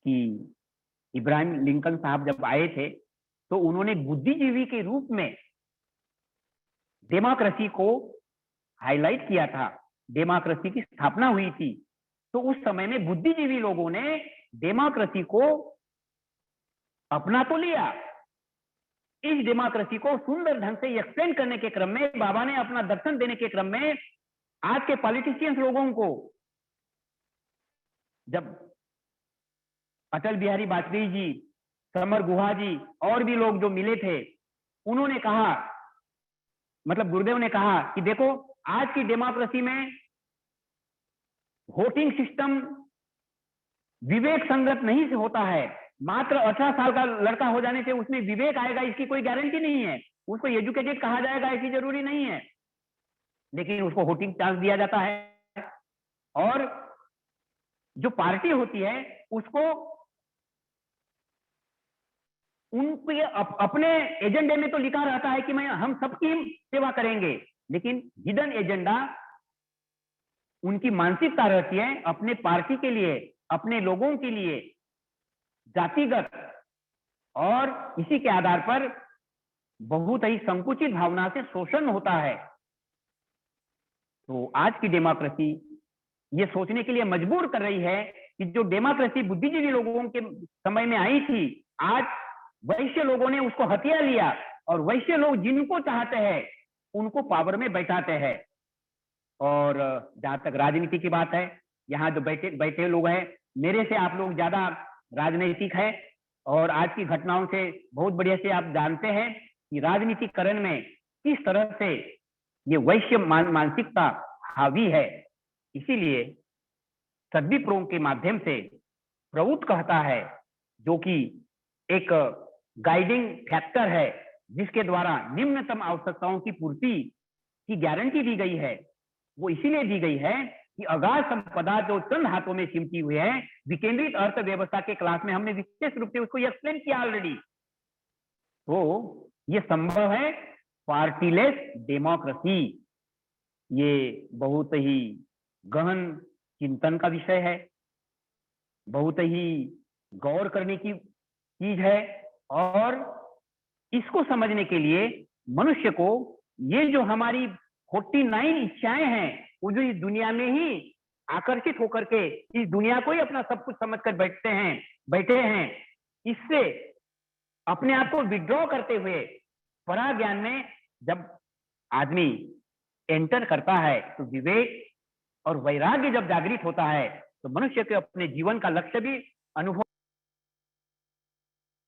कि इब्राहिम लिंकन साहब जब आए थे तो उन्होंने बुद्धिजीवी के रूप में डेमोक्रेसी को हाईलाइट किया था। डेमोक्रेसी की स्थापना हुई थी, तो उस समय में बुद्धिजीवी लोगों ने डेमोक्रेसी को अपना तो लिया। इस डेमोक्रेसी को सुंदर ढंग से एक्सप्लेन करने के क्रम में, बाबा ने अपना दर्शन देने के क्रम में, आज के पॉलिटिशियंस लोगों को, जब अटल बिहारी वाजपेयी जी, समर गुहा जी और भी लोग जो मिले थे, उन्होंने कहा, मतलब गुरुदेव ने कहा कि देखो, आज की डेमोक्रेसी में वोटिंग सिस्टम विवेक संगत नहीं से होता है। मात्र 18 साल का लड़का हो जाने से उसमें विवेक आएगा, इसकी कोई गारंटी नहीं है। उसको एजुकेटेड कहा जाएगा ऐसी जरूरी नहीं है, लेकिन उसको वोटिंग चांस दिया जाता है। और जो पार्टी होती है उसको उनके अपने एजेंडे में तो लिखा रहता है कि हम सबकी सेवा करेंगे, लेकिन हिडन एजेंडा उनकी मानसिकता रहती है अपने पार्टी के लिए, अपने लोगों के लिए, जातिगत, और इसी के आधार पर बहुत ही संकुचित भावना से शोषण होता है। तो आज की डेमोक्रेसी ये सोचने के लिए मजबूर कर रही है कि जो डेमोक्रेसी बुद्धिजीवी लोगों के समय में आई थी, आज वैश्य लोगों ने उसको हथिया लिया, और वैश्य लोग जिनको चाहते हैं उनको पावर में बैठाते हैं। और जहां तक राजनीति की बात है, यहाँ जो बैठे लोग हैं, मेरे से आप लोग ज्यादा राजनीतिक है, और आज की घटनाओं से बहुत बढ़िया से आप जानते हैं कि राजनीतिकरण में किस तरह से ये वैश्य मानसिकता हावी है। इसीलिए सद्विप्रों के माध्यम से प्रभुत्व कहता है, जो कि एक गाइडिंग फैक्टर है, जिसके द्वारा निम्नतम आवश्यकताओं की पूर्ति की गारंटी दी गई है। वो इसीलिए दी गई है कि अगाध संपदा जो चंद हाथों में सिमटी हुई है, विकेंद्रित अर्थव्यवस्था के क्लास में हमने विशेष रूप से उसको एक्सप्लेन किया ऑलरेडी। तो ये संभव है पार्टीलेस डेमोक्रेसी। ये बहुत ही गहन चिंतन का विषय है, बहुत ही गौर करने की चीज है। और इसको समझने के लिए मनुष्य को ये जो हमारी 49 इच्छाएं हैं, वो जो इस दुनिया में ही आकर्षित होकर के इस दुनिया को ही अपना सब कुछ समझकर बैठे हैं, इससे अपने आप को विड्रॉ करते हुए परा ज्ञान में जब आदमी एंटर करता है तो विवेक और वैराग्य जब जागृत होता है तो मनुष्य के अपने जीवन का लक्ष्य भी, अनुभव,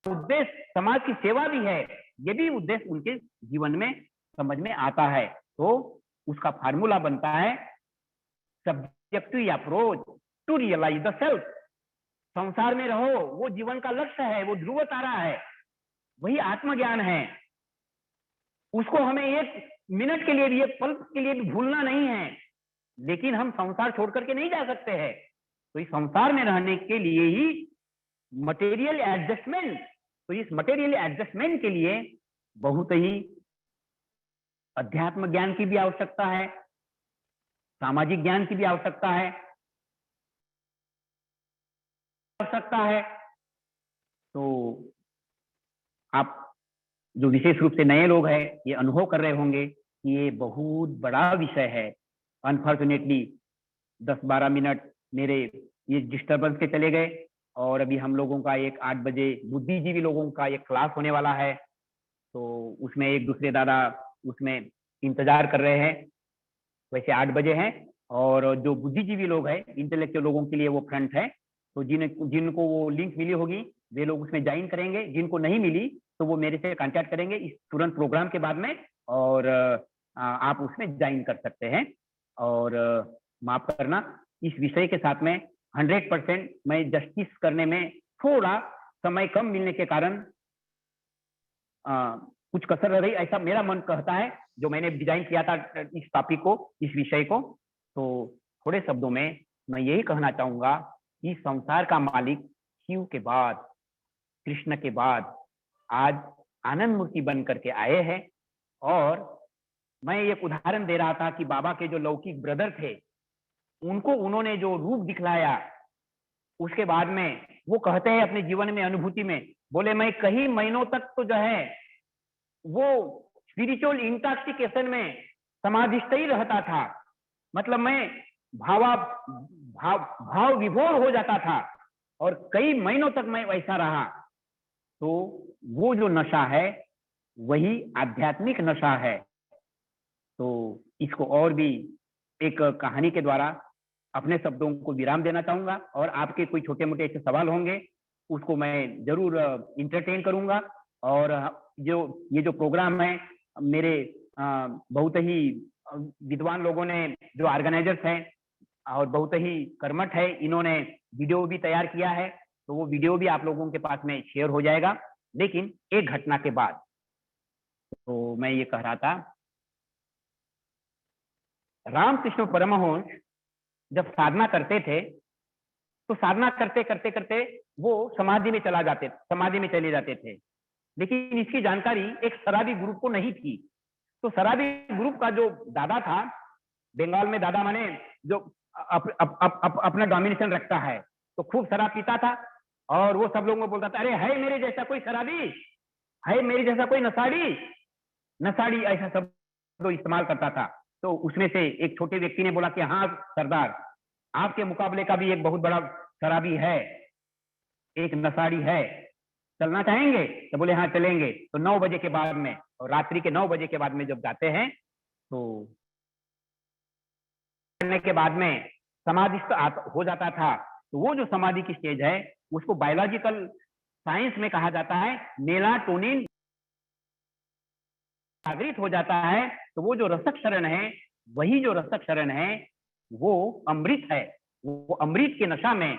उद्देश्य समाज की सेवा भी है, ये भी उद्देश्य उनके जीवन में समझ में आता है। तो उसका फार्मूला बनता है subjective approach to realise the self. संसार में रहो, वो जीवन का लक्ष्य है, वो ध्रुव तारा है, वही आत्मज्ञान है। उसको हमें एक मिनट के लिए भी, एक पल के लिए भी भूलना नहीं है। लेकिन हम संसार छोड़ करके नहीं जा सकते हैं, तो इस संसार में रहने के लिए ही मटेरियल एडजस्टमेंट, तो इस मटेरियल एडजस्टमेंट के लिए बहुत ही अध्यात्म ज्ञान की भी आवश्यकता है, सामाजिक ज्ञान की भी आवश्यकता है। तो आप जो विशेष रूप से नए लोग हैं, ये अनुभव कर रहे होंगे कि ये बहुत बड़ा विषय है। अनफॉर्चुनेटली 10-12 मिनट मेरे ये डिस्टर्बेंस के चले गए, और अभी हम लोगों का एक 8 बजे बुद्धिजीवी लोगों का एक क्लास होने वाला है, तो उसमें एक दूसरे दादा उसमें इंतजार कर रहे हैं। वैसे 8 बजे हैं, और जो बुद्धिजीवी लोग हैं, इंटेलेक्चुअल लोगों के लिए वो फ्रंट है, तो जिनको वो लिंक मिली होगी वे लोग उसमें ज्वाइन करेंगे। जिनको नहीं मिली तो वो मेरे से कांटेक्ट करेंगे इस तुरंत प्रोग्राम के बाद में, और आप उसमें ज्वाइन कर सकते हैं। और माफ करना, इस विषय के साथ में 100% मैं जस्टिस करने में थोड़ा समय कम मिलने के कारण कुछ कसर रह गई, ऐसा मेरा मन कहता है, जो मैंने डिजाइन किया था इस टॉपिक को, इस विषय को। तो थोड़े शब्दों में मैं यही कहना चाहूंगा कि संसार का मालिक शिव के बाद, कृष्ण के बाद आज आनंद मूर्ति बन करके आए हैं। और मैं एक उदाहरण दे रहा था कि बाबा के जो लौकिक ब्रदर थे, उनको उन्होंने जो रूप दिखलाया, उसके बाद में वो कहते हैं अपने जीवन में अनुभूति में, बोले मैं कई महीनों तक तो जो है वो स्पिरिचुअल इंटॉक्सिकेशन में समाधिस्थ ही रहता था। मतलब मैं भाव विभोर हो जाता था, और कई महीनों तक मैं वैसा रहा। तो वो जो नशा है वही आध्यात्मिक नशा है। तो इसको और भी एक कहानी के द्वारा अपने शब्दों को विराम देना चाहूंगा, और आपके कोई छोटे मोटे ऐसे सवाल होंगे उसको मैं जरूर इंटरटेन करूंगा। और ये जो प्रोग्राम है, मेरे बहुत ही विद्वान लोगों ने, जो ऑर्गेनाइजर्स हैं और बहुत ही कर्मठ है, इन्होंने वीडियो भी तैयार किया है, तो वो वीडियो भी आप लोगों के पास में शेयर हो जाएगा, लेकिन एक घटना के बाद। तो मैं ये कह रहा था, रामकृष्ण परमहंस जब साधना करते थे, तो साधना करते करते करते वो समाधि में चले जाते थे। लेकिन इसकी जानकारी एक शराबी ग्रुप को नहीं थी। तो शराबी ग्रुप का जो दादा था, बंगाल में दादा माने जो अपना डोमिनेशन रखता है, तो खूब शराब पीता था, और वो सब लोगों को बोलता था, अरे है मेरे जैसा कोई शराबी, है मेरे जैसा कोई नशाड़ी, ऐसा सब तो इस्तेमाल करता था। तो उसमें से एक छोटे व्यक्ति ने बोला कि हाँ सरदार, आपके मुकाबले का भी एक बहुत बड़ा शराबी है, एक नशाड़ी है, चलना चाहेंगे? तो बोले हाँ चलेंगे। तो 9 बजे के बाद में, और रात्रि के 9 बजे के बाद में जब जाते हैं, तो करने के बाद में समाधिस्थ हो जाता था। तो वो जो समाधि की स्टेज है, उसको बायोलॉजिकल साइंस में कहा जाता है मेलाटोनिन जागृत हो जाता है। तो वो जो रसक शरण है, वही जो रसक शरण है वो अमृत है। वो अमृत के नशा में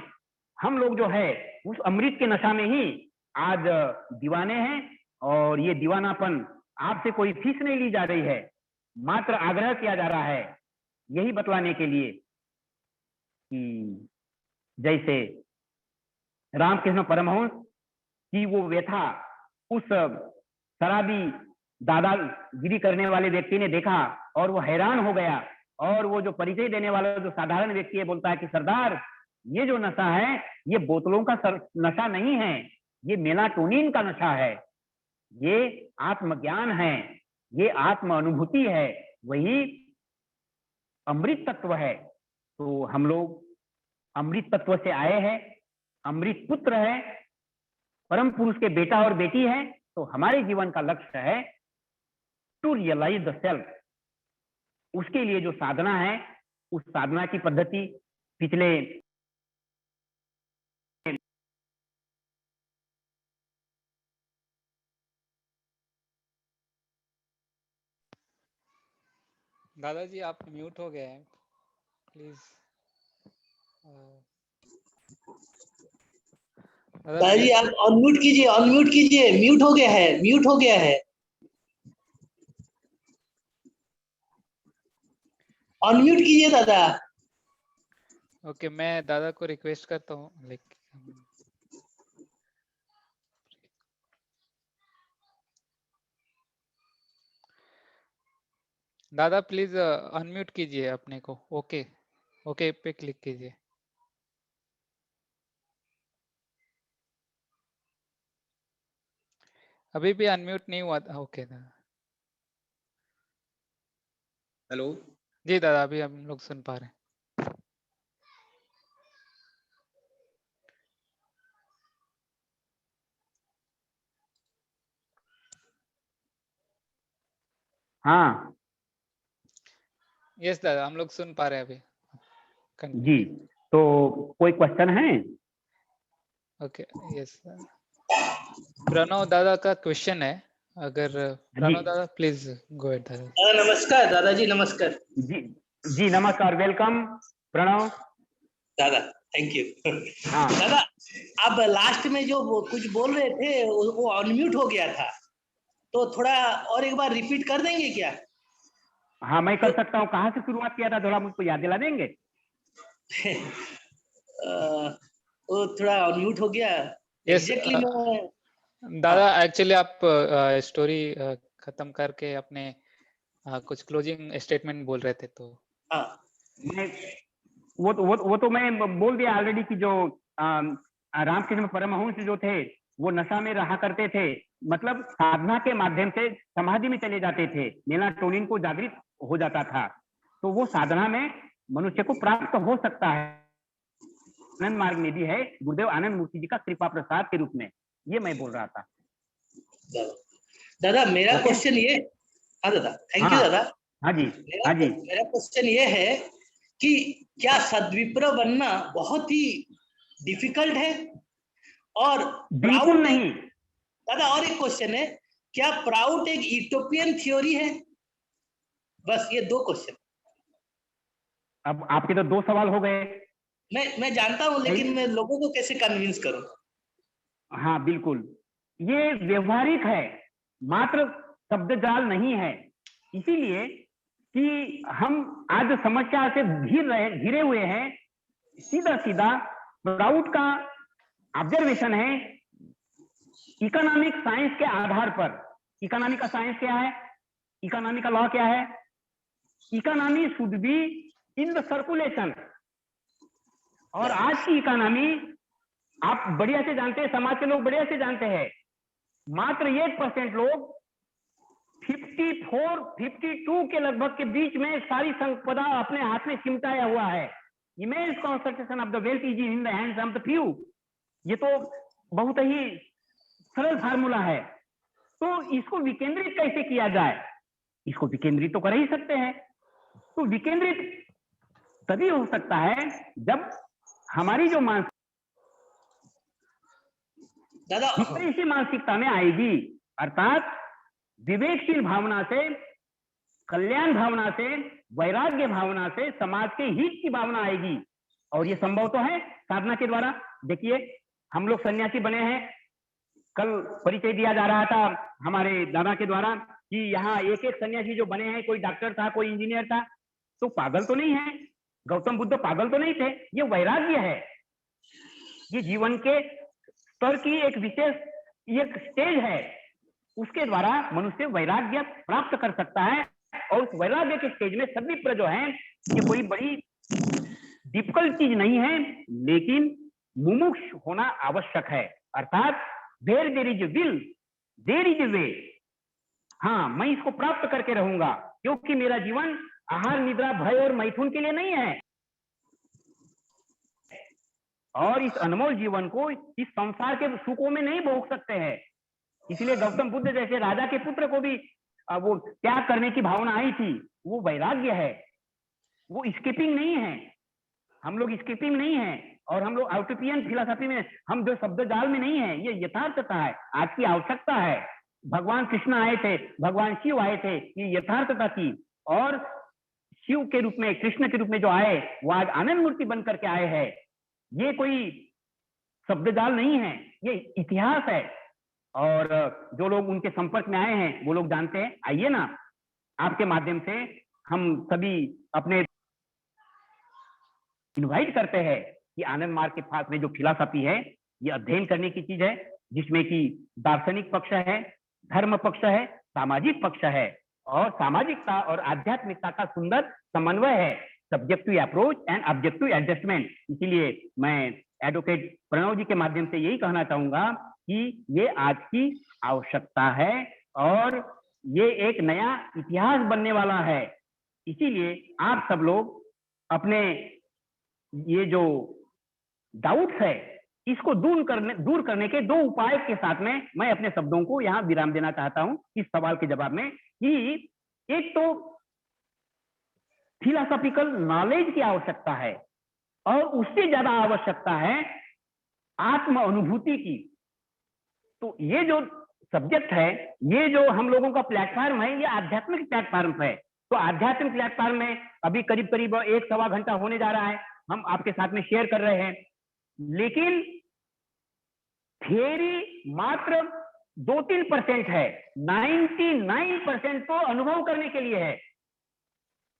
हम लोग जो है, उस अमृत के नशा में ही आज दीवाने हैं। और ये दीवानापन आपसे कोई फीस नहीं ली जा रही है, मात्र आग्रह किया जा रहा है, यही बतलाने के लिए कि जैसे रामकृष्ण परमहंस की वो व्यथा उस शराबी दादागिरी करने वाले व्यक्ति ने देखा और वो हैरान हो गया, और वो जो परिचय देने वाला जो साधारण व्यक्ति है बोलता है कि सरदार, ये जो नशा है ये बोतलों का नशा नहीं है, ये मेलाटोनिन का नशा है, ये आत्मज्ञान है, ये आत्म अनुभूति है, वही अमृत तत्व है। तो हम लोग अमृत तत्व से आए हैं, अमृत पुत्र है, परम पुरुष के बेटा और बेटी है। तो हमारे जीवन का लक्ष्य है टू रियलाइज द सेल्फ। उसके लिए जो साधना है, उस साधना की पद्धति पिछले दादाजी आप म्यूट हो गए हैं, प्लीज। दादाजी आप अनम्यूट कीजिए, म्यूट हो गया है, अनम्यूट कीजिए दादा। ओके, मैं दादा को रिक्वेस्ट करता हूँ, लेकिन दादा प्लीज अनम्यूट कीजिए अपने को। ओके ओके पे क्लिक कीजिए। अभी भी अनम्यूट नहीं हुआ था। ओके दादा। हेलो। जी दादा, अभी हम लोग सुन पा रहे हैं। हाँ यस दादा, हम लोग सुन पा रहे हैं अभी। जी, तो कोई क्वेश्चन है? ओके यस दादा। प्रणव दादा का क्वेश्चन है, अगर प्रणव दादा प्लीज गो अहेड दादा। नमस्कार दादाजी, नमस्कार। जी नमस्कार, वेलकम प्रणव दादा, थैंक यू। हाँ दादा, अब लास्ट में जो कुछ बोल रहे थे वो अनम्यूट हो गया था, तो थोड़ा और एक बार रिपीट कर देंगे क्या? हाँ मैं कर सकता हूँ। कहाँ से शुरुआत किया था, थोड़ा मुझको याद दिला देंगे? वो थोड़ा अनम्यूट हो गया। यस दादा, एक्चुअली आप स्टोरी खत्म करके अपने कुछ क्लोजिंग स्टेटमेंट बोल रहे थे, तो हाँ, मैं वो तो मैं बोल दिया ऑलरेडी कि जो रामकृष्ण परमहंस जो थे वो नशा में रहा करते थे, मतलब साधना के माध्यम से समाधि में चले जाते थे, मेलाटोनिन को जागृत हो जाता था। तो वो साधना में मनुष्य को प्राप्त हो सकता है। आनंद मार्ग में भी है, गुरुदेव आनंद मूर्ति जी का कृपा प्रसाद के रूप में, ये मैं बोल रहा था। दादा मेरा क्वेश्चन ये, हाँ दादा, थैंक यू दादा। हाँ जी, हाँ जी। मेरा क्वेश्चन ये है कि क्या सद्विप्र बनना बहुत ही डिफिकल्ट है? और बिल्कुल नहीं दादा, और एक क्वेश्चन है, क्या प्राउड एक यूटोपियन थ्योरी है? बस ये दो क्वेश्चन। अब आपके तो दो सवाल हो गए। मैं जानता हूं, लेकिन मैं लोगों को कैसे कन्विंस करूं? हाँ बिल्कुल, ये व्यवहारिक है, मात्र शब्द जाल नहीं है। इसीलिए कि हम आज समस्या से घिरे हुए हैं, सीधा सीधा प्राउड का ऑब्जर्वेशन है इकोनॉमिक साइंस के आधार पर। इकोनॉमी का साइंस क्या है? इकोनॉमी का लॉ क्या है? Economy should be in the circulation. और आज की इकोनॉमी आप बढ़िया से जानते हैं, समाज के लोग बढ़िया से जानते हैं, मात्र 1% लोग 52 के लगभग के बीच में सारी संपदा अपने हाथ में सिमटाया हुआ है। Immense concentration of the wealth is in the hands of the few. ये तो बहुत ही सरल फार्मूला है। तो इसको विकेंद्रित कैसे किया जाए? इसको विकेंद्रित तो कर ही सकते हैं। तो विकेंद्रित तभी हो सकता है जब हमारी जो इसी मानसिकता में आएगी, अर्थात विवेकशील भावना से, कल्याण भावना से, वैराग्य भावना से, समाज के हित की भावना आएगी। और ये संभव तो है साधना के द्वारा। देखिए हम लोग सन्यासी बने हैं, कल परिचय दिया जा रहा था हमारे दादा के द्वारा कि यहाँ एक एक सन्यासी जो बने हैं, कोई डॉक्टर था, कोई इंजीनियर था। तो पागल तो नहीं है, गौतम बुद्ध पागल तो नहीं थे। ये वैराग्य है, ये जीवन के स्तर की एक विशेष एक स्टेज है। उसके द्वारा मनुष्य वैराग्य प्राप्त कर सकता है। और उस वैराग्य के स्टेज में सद्विप्र जो है, ये कोई बड़ी डिफिकल्ट चीज नहीं है, लेकिन मुमुक्ष होना आवश्यक है। अर्थात where there is will there is way. हाँ, मैं इसको प्राप्त करके रहूंगा, क्योंकि मेरा जीवन आहार, निद्रा, भय और मैथुन के लिए नहीं है। और इस अनमोल जीवन को इस संसार के सुखों में नहीं भोग सकते हैं। इसलिए गौतम बुद्ध जैसे राजा के पुत्र को भी वो त्याग करने की भावना आई थी। वो वैराग्य है, वो स्किपिंग नहीं है। हम लोग स्किपिंग नहीं है, और हम लोग यूटोपियन फिलॉसफी में, हम जो शब्द जाल में नहीं है। ये यथार्थता है, आज की आवश्यकता है। भगवान कृष्ण आए थे, भगवान शिव आए थे, ये यथार्थता थी। और शिव के रूप में, कृष्ण के रूप में जो आए, वो आज आनंद मूर्ति बन करके आए हैं। ये कोई शब्द जाल नहीं है, ये इतिहास है। और जो लोग उनके संपर्क में आए हैं वो लोग जानते हैं। आइए ना, आपके माध्यम से हम सभी अपने इनवाइट करते हैं कि आनंद मार्ग के पास में जो फिलॉसफी है, ये अध्ययन करने की चीज है, जिसमें कि दार्शनिक पक्ष है, धर्म पक्ष है, सामाजिक पक्ष है, और सामाजिकता और आध्यात्मिकता का सुंदर समन्वय है। Subjective approach and objective adjustment. इसीलिए मैं एडवोकेट प्रणव जी के माध्यम से यही कहना चाहूंगा कि ये आज की आवश्यकता है, और ये एक नया इतिहास बनने वाला है। इसीलिए आप सब लोग अपने ये जो डाउट्स है, इसको दूर करने के दो उपाय के साथ में मैं अपने शब्दों को यहाँ विराम देना चाहता हूं इस सवाल के जवाब में, कि एक तो फिलोसॉफिकल नॉलेज की आवश्यकता है, और उससे ज्यादा आवश्यकता है आत्म अनुभूति की। तो ये जो सब्जेक्ट है, ये जो हम लोगों का प्लेटफॉर्म है, ये आध्यात्मिक प्लेटफॉर्म है। तो आध्यात्मिक प्लेटफॉर्म में अभी करीब करीब 1 सवा घंटा होने जा रहा है, हम आपके साथ में शेयर कर रहे हैं। लेकिन थियरी मात्र 2-3% है, 99% तो अनुभव करने के लिए है।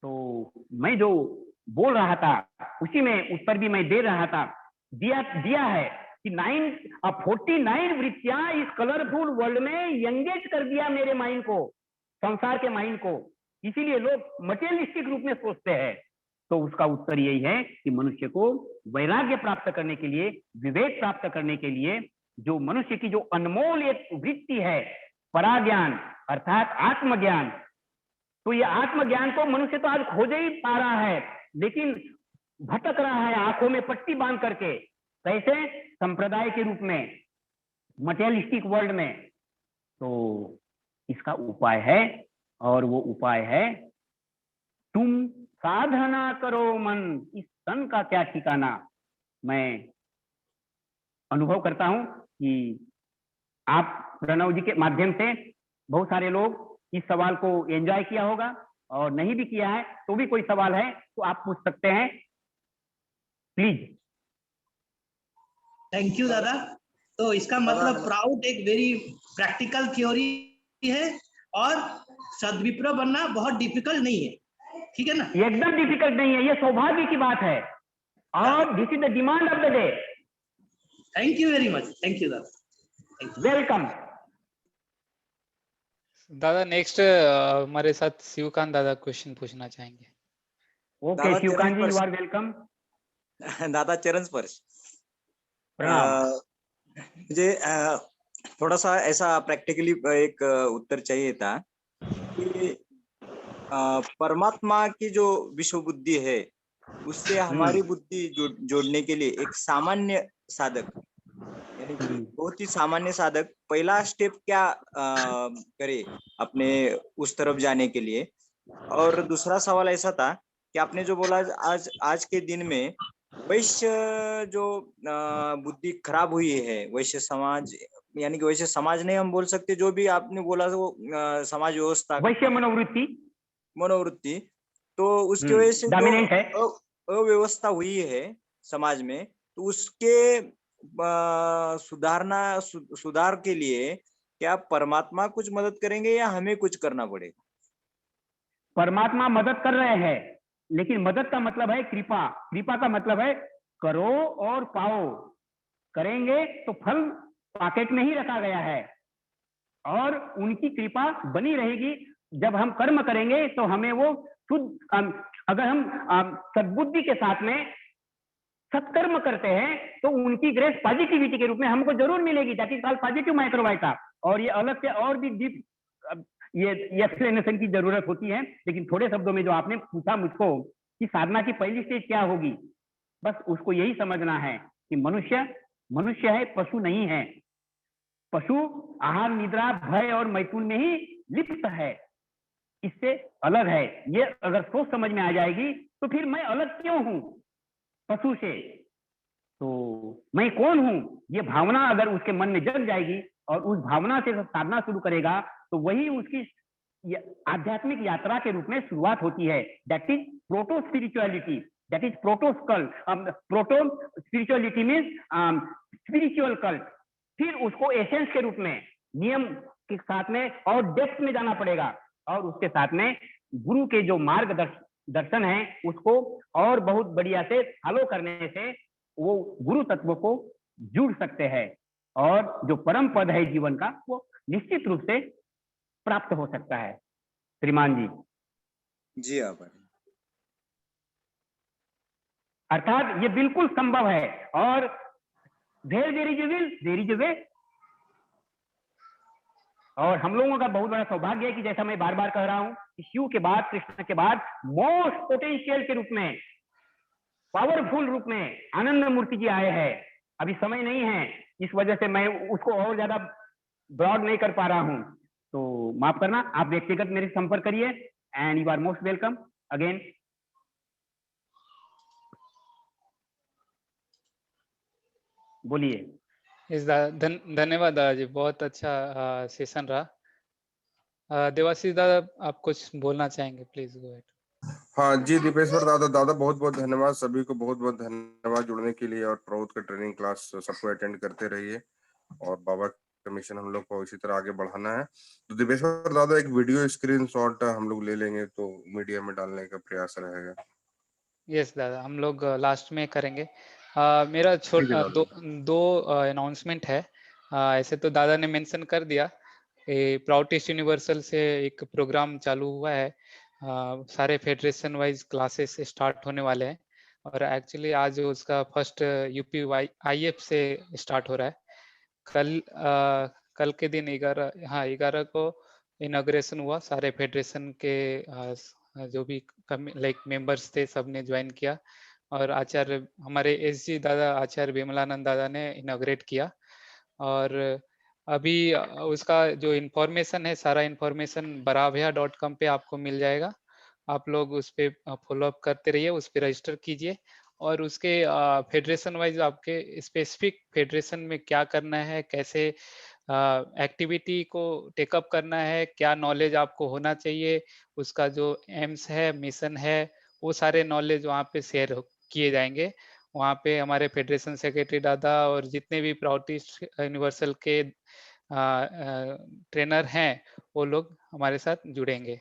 तो मैं जो बोल रहा था उसी में उत्तर भी मैं दे रहा था, दिया है कि 49 वृत्तियां इस कलरफुल वर्ल्ड में एंगेज कर दिया मेरे माइंड को, संसार के माइंड को। इसीलिए लोग मटेरियलिस्टिक रूप में सोचते हैं। तो उसका उत्तर यही है कि मनुष्य को वैराग्य प्राप्त करने के लिए, विवेक प्राप्त करने के लिए, जो मनुष्य की जो अनमोल एक वृत्ति है, पराज्ञान अर्थात आत्मज्ञान, तो ये आत्मज्ञान को मनुष्य तो आज खोज ही पा रहा है, लेकिन भटक रहा है आंखों में पट्टी बांध करके। कैसे? संप्रदाय के रूप में, मटेरियलिस्टिक वर्ल्ड में। तो इसका उपाय है, और वो उपाय है तुम साधना करो मन, इस तन का क्या ठिकाना। मैं अनुभव करता हूं कि आप प्रणव जी के माध्यम से बहुत सारे लोग इस सवाल को एंजॉय किया होगा, और नहीं भी किया है तो भी कोई सवाल है तो आप पूछ सकते हैं, प्लीज। थैंक यू दादा। तो इसका मतलब प्राउड एक वेरी प्रैक्टिकल थ्योरी है, और सद्विप्र बनना बहुत डिफिकल्ट नहीं है, ठीक है ना? एकदम डिफिकल्ट नहीं है, ये सौभाग्य की बात है, और this is the demand of the day. Thank you very much. Thank you दादा। वेलकम दादा। नेक्स्ट हमारे साथ शिवकांत दादा क्वेश्चन पूछना चाहेंगे। Okay Shivkant ji, you are welcome. दादा चरण स्पर्श। प्रणाम। मुझे थोड़ा सा ऐसा प्रैक्टिकली एक उत्तर चाहिए था कि परमात्मा की जो विश्व बुद्धि है, उससे हमारी बुद्धि जोड़ने के लिए एक सामान्य साधक, यानी कि बहुत ही सामान्य साधक पहला स्टेप क्या करे अपने उस तरफ जाने के लिए। और दूसरा सवाल ऐसा था कि आपने जो बोला आज के दिन में वैश्य जो बुद्धि खराब हुई है, वैश्य समाज, यानी कि वैश्य समाज नहीं हम बोल सकते, जो भी आपने बोला वो समाज व्यवस्था, वैश्य मनोवृत्ति, तो उसकी वजह से जो अव्यवस्था हुई है समाज में, तो उसके सुधार के लिए क्या परमात्मा कुछ मदद करेंगे या हमें कुछ करना पड़ेगा? परमात्मा मदद कर रहे हैं, लेकिन मदद का मतलब है कृपा। कृपा का मतलब है करो और पाओ। करेंगे तो फल पॉकेट में ही रखा गया है, और उनकी कृपा बनी रहेगी। जब हम कर्म करेंगे तो हमें वो शुद्ध, अगर हम सद्बुद्धि के साथ में सत्कर्म करते हैं तो उनकी ग्रेस पॉजिटिविटी के रूप में हमको जरूर मिलेगी। That is called positive microvita. और ये अलग से और भी डीप ये एक्सप्लेनेशन की जरूरत होती है, लेकिन थोड़े शब्दों में जो आपने पूछा मुझको कि साधना की पहली स्टेज क्या होगी, बस उसको यही समझना है कि मनुष्य है, पशु नहीं है। पशु आहार निद्रा भय और मैथुन में ही लिप्त है, इससे अलग है। ये अगर सोच समझ में आ जाएगी तो फिर मैं अलग क्यों हूं पशु से, तो मैं कौन हूं, ये भावना अगर उसके मन में जग जाएगी और उस भावना से साधना शुरू करेगा तो वही उसकी आध्यात्मिक यात्रा के रूप में शुरुआत होती है। That is proto spirituality, that is प्रोटोस्कल। Proto spirituality means spiritual cult. फिर उसको एसेंस के रूप में नियम के साथ में और डेप्थ में जाना पड़ेगा, और उसके साथ में गुरु के जो मार्गदर्शन है उसको और बहुत बढ़िया से फॉलो करने से वो गुरु तत्व को जुड़ सकते हैं, और जो परम पद है जीवन का वो निश्चित रूप से प्राप्त हो सकता है। श्रीमान जी जी आभार। अर्थात ये बिल्कुल संभव है, और there is a will there is a way. और हम लोगों का बहुत बड़ा सौभाग्य है कि जैसा मैं बार बार कह रहा हूं कि शिव के बाद, कृष्ण के बाद मोस्ट पोटेंशियल के रूप में, पावरफुल रूप में आनंद मूर्ति जी आए हैं। अभी समय नहीं है, इस वजह से मैं उसको और ज्यादा ब्रॉड नहीं कर पा रहा हूं, तो माफ करना। आप व्यक्तिगत मेरे संपर्क करिए, and you are most welcome again. बोलिए। धन्यवाद दादाजी, बहुत अच्छा सेशन रहा। देवाशीष दादा आप कुछ बोलना चाहेंगे, प्लीज गो अहेड। हाँ जी दीपेश्वर दादा बहुत बहुत धन्यवाद। सभी को बहुत बहुत धन्यवाद जुड़ने के लिए, और प्रौध का ट्रेनिंग क्लास सबको अटेंड करते रहिए, और बाबा का मिशन हम लोग को इसी तरह आगे बढ़ाना है। तो दीपेश्वर दादा एक वीडियो स्क्रीनशॉट हम लोग ले लेंगे तो मीडिया में डालने का प्रयास रहेगा। यस दादा, हम लोग लास्ट में करेंगे। मेरा दो अनाउंसमेंट है। ऐसे तो दादा ने मेंशन कर दिया, प्राउटिस्ट यूनिवर्सल से एक प्रोग्राम चालू हुआ है। सारे फेडरेशन वाइज क्लासेस स्टार्ट होने वाले हैं, और एक्चुअली आज उसका फर्स्ट यूपी IF से स्टार्ट हो रहा है। कल के दिन 11 को इनॉग्रेशन हुआ। सारे फेडरेशन के जो भी लाइक मेंबर्स थे सबने ज्वाइन किया, और आचार्य हमारे SG दादा आचार्य विमलानंद दादा ने इनॉग्रेट किया। और अभी उसका जो इन्फॉर्मेशन है, सारा इन्फॉर्मेशन baravia.com पे आपको मिल जाएगा। आप लोग उस पे फॉलो अप करते रहिए, उस पे रजिस्टर कीजिए, और उसके फेडरेशन वाइज आपके स्पेसिफिक फेडरेशन में क्या करना है, कैसे एक्टिविटी को टेकअप करना है, क्या नॉलेज आपको होना चाहिए, उसका जो एम्स है, मिशन है, वो सारे नॉलेज वहाँ पे शेयर किए जाएंगे। वहाँ पे हमारे फेडरेशन सेक्रेटरी दादा और जितने भी प्राउटिस्ट यूनिवर्सल के ट्रेनर हैं वो लोग हमारे साथ जुड़ेंगे।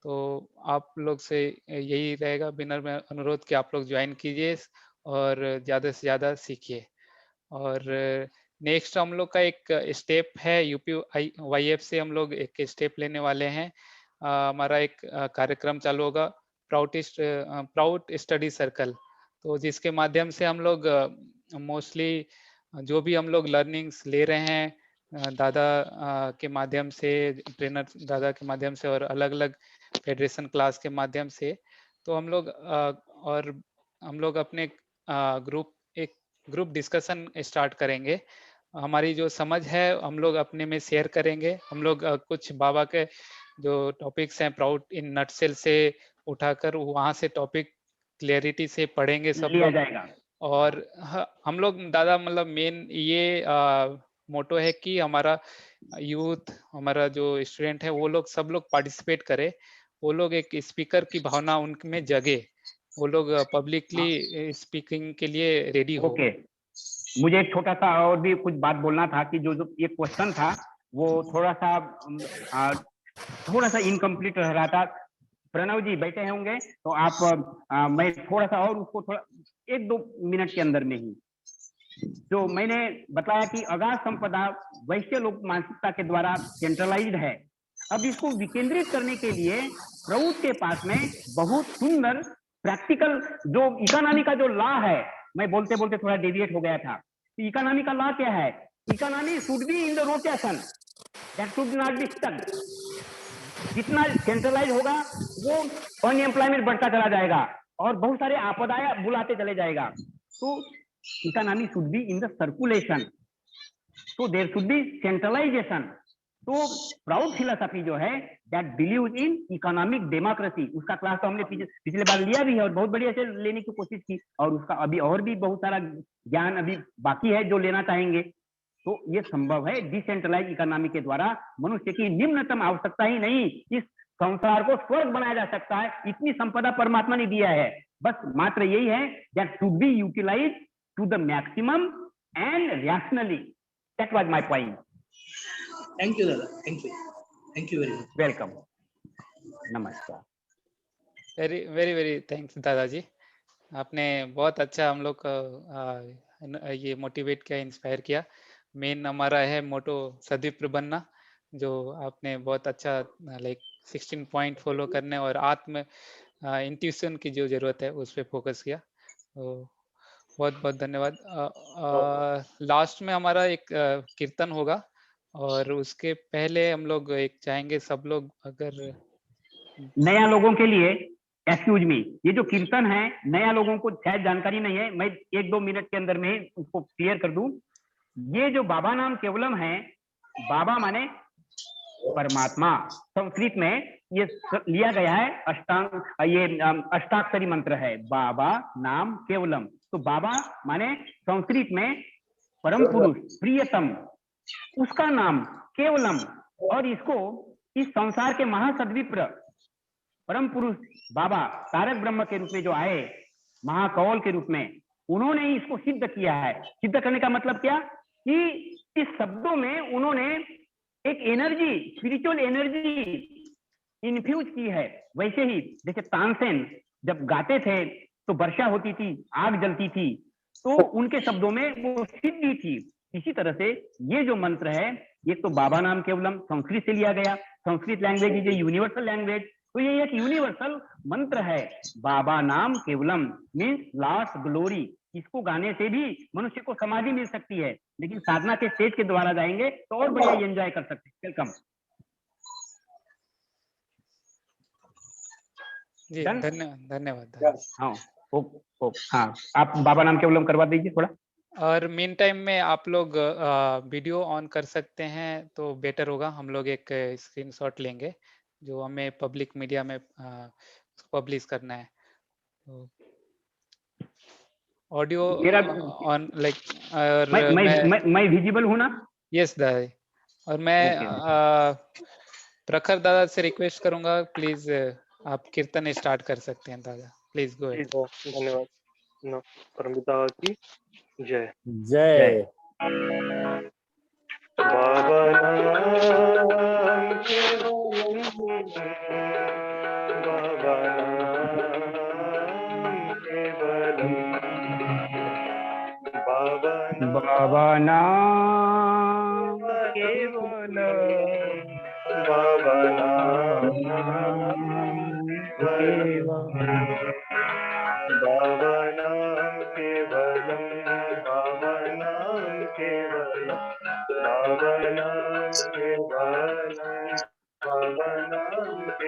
तो आप लोग से यही रहेगा विनम्र अनुरोध कि आप लोग ज्वाइन कीजिए और ज़्यादा से ज़्यादा सीखिए। और नेक्स्ट हम लोग का एक स्टेप है, UPYF से हम लोग एक स्टेप लेने वाले हैं। हमारा एक कार्यक्रम चालू होगा, प्राउड स्टडी सर्कल, तो जिसके माध्यम से हम लोग मोस्टली जो भी हम लोग लर्निंग्स ले रहे हैं दादा के माध्यम से, ट्रेनर दादा के माध्यम से, और अलग अलग फेडरेशन क्लास के माध्यम से, तो हम लोग अपने एक ग्रुप डिस्कशन स्टार्ट करेंगे। हमारी जो समझ है हम लोग अपने में शेयर करेंगे। हम लोग कुछ बाबा के जो टॉपिक्स हैं प्राउड इन नटसेल से उठाकर वहाँ से टॉपिक क्लियरिटी से पढ़ेंगे सब लोग। और हम लोग दादा मतलब मेन ये मोटो है कि हमारा यूथ, हमारा जो स्टूडेंट है वो लोग सब लोग पार्टिसिपेट करे, वो लोग एक स्पीकर की भावना उनमें जगे, वो लोग पब्लिकली स्पीकिंग के लिए रेडी हो। मुझे एक छोटा सा और भी कुछ बात बोलना था कि जो ये क्वेश्चन था वो थोड़ा सा इनकम्प्लीट रह रहा था। प्रणव जी बैठे होंगे तो आप मैं थोड़ा सा और उसको थोड़ा 1-2 मिनट के अंदर में ही जो मैंने बताया कि अगाध संपदा वैश्य लोक मानसिकता के द्वारा सेंट्रलाइज्ड है। अब इसको विकेंद्रित करने के लिए प्रभुत्व के पास में बहुत सुंदर प्रैक्टिकल जो इकोनॉमी का जो लॉ है, मैं बोलते बोलते थोड़ा डेविएट हो गया था। इकोनॉमी का लॉ क्या है? Economy should be in the rotation, that should not be stuck. जितना सेंट्रलाइज होगा वो अनएम्प्लॉयमेंट बढ़ता चला जाएगा और बहुत सारे आपदाएं बुलाते चले जाएगा। तो economy should be in the circulation, so there should be centralization। तो प्राउड फिलोसफी जो है that believes in economic democracy, उसका क्लास तो हमने पिछले बार लिया भी है और बहुत बढ़िया से लेने की कोशिश की, और उसका अभी और भी बहुत सारा ज्ञान अभी बाकी है जो लेना चाहेंगे। तो ये संभव है डिसेंट्रलाइज इकोनॉमी के द्वारा। मनुष्य की निम्नतम आवश्यकता ही नहीं, इस संसार को स्वर्ग बनाया जा सकता है। इतनी संपदा परमात्मा ने दिया है, बस मात्र यही है that should be utilise to the maximum and rationally. That was my point. Thank you दादा, thank you very much. Welcome, नमस्कार। वेरी वेरी वेरी थैंक्स दादाजी, आपने बहुत अच्छा हम लोग को ये मोटिवेट किया, इंस्पायर किया। मेन हमारा है मोटो सदविप्र बनना, जो आपने बहुत अच्छा लाइक 16 पॉइंट फॉलो करने और आत्म इंट्यूशन की जो जरूरत है उस पर फोकस किया। तो बहुत बहुत धन्यवाद। लास्ट में हमारा एक कीर्तन होगा और उसके पहले हम लोग एक चाहेंगे सब लोग अगर नया लोगों के लिए एक्सक्यूज मी, ये जो कीर्तन है नया लोगों को शायद जानकारी नहीं है, मैं 1-2 मिनट के अंदर में ही उसको क्लियर कर दूं। ये जो बाबा नाम केवलम है, बाबा माने परमात्मा, संस्कृत में ये लिया गया है अष्टाक्षरी मंत्र है, बाबा नाम केवलम। तो बाबा माने संस्कृत में परम पुरुष, प्रियतम, उसका नाम केवलम। और इसको इस संसार के महासद्विप्र परम पुरुष बाबा तारक ब्रह्म के रूप में जो आए, महाकौल के रूप में, उन्होंने ही इसको सिद्ध किया है। सिद्ध करने का मतलब क्या कि इस शब्दों में उन्होंने एक एनर्जी, स्पिरिचुअल एनर्जी इन्फ्यूज की है। वैसे ही जैसे तानसेन जब गाते थे तो वर्षा होती थी, आग जलती थी, तो उनके शब्दों में वो सिद्धि थी। इसी तरह से ये जो मंत्र है, ये तो बाबा नाम केवलम संस्कृत से लिया गया। Sanskrit language is a universal language, तो ये एक यूनिवर्सल मंत्र है। बाबा नाम केवलम मीन्स लॉस्ट ग्लोरी। इसको गाने से भी मनुष्य को समाधि मिल सकती है, लेकिन साधना के स्टेज के द्वारा जाएंगे तो और बढ़िया एंजॉय कर सकते हैं। वेलकम जी, Done? धन्यवाद। हाँ, हाँ, आप बाबा नाम केवलम करवा दीजिए थोड़ा। और मीन टाइम में आप लोग वीडियो ऑन कर सकते हैं तो बेटर होगा। हम लोग एक स्क्रीनशॉट लेंगे जो हमें पब्लिक मीडिया में पब्लिश करना है। तो ऑडियो मेरा ऑन लाइक और मैं विजिबल हूं ना? यस दादा। और मैं प्रखर दादा से रिक्वेस्ट करूंगा, प्लीज आप कीर्तन स्टार्ट कर सकते हैं दादा, प्लीज गो अहेड। धन्यवाद। परमपिता की जय जय। बाबा नाम केवलम, बाबा नाम केवलम, बाबा नाम केवलम, बाबा नाम केवलम, बाबा नाम केवलम, बाबा नाम केवलम, बाबा नाम केवलम, बाबा नाम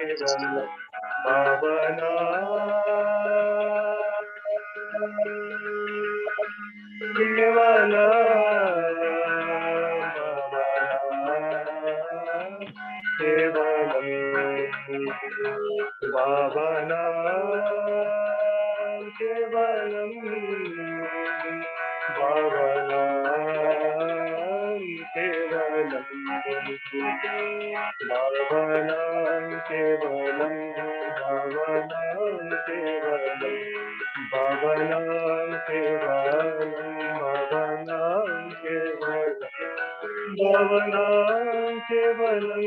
केवलम, बाबा नाम केवलम, बाबा नाम केवलम, बाबा नाम केवलम, बाबा नाम केवलम, बाबा नाम केवलम, बाबा नाम केवलम, बाबा नाम केवलम, बाबा नाम केवलम,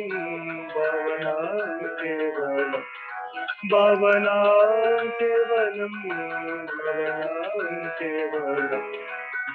बाबा नाम केवलम, बाबा नाम केवलम, बाबा नाम केवलम,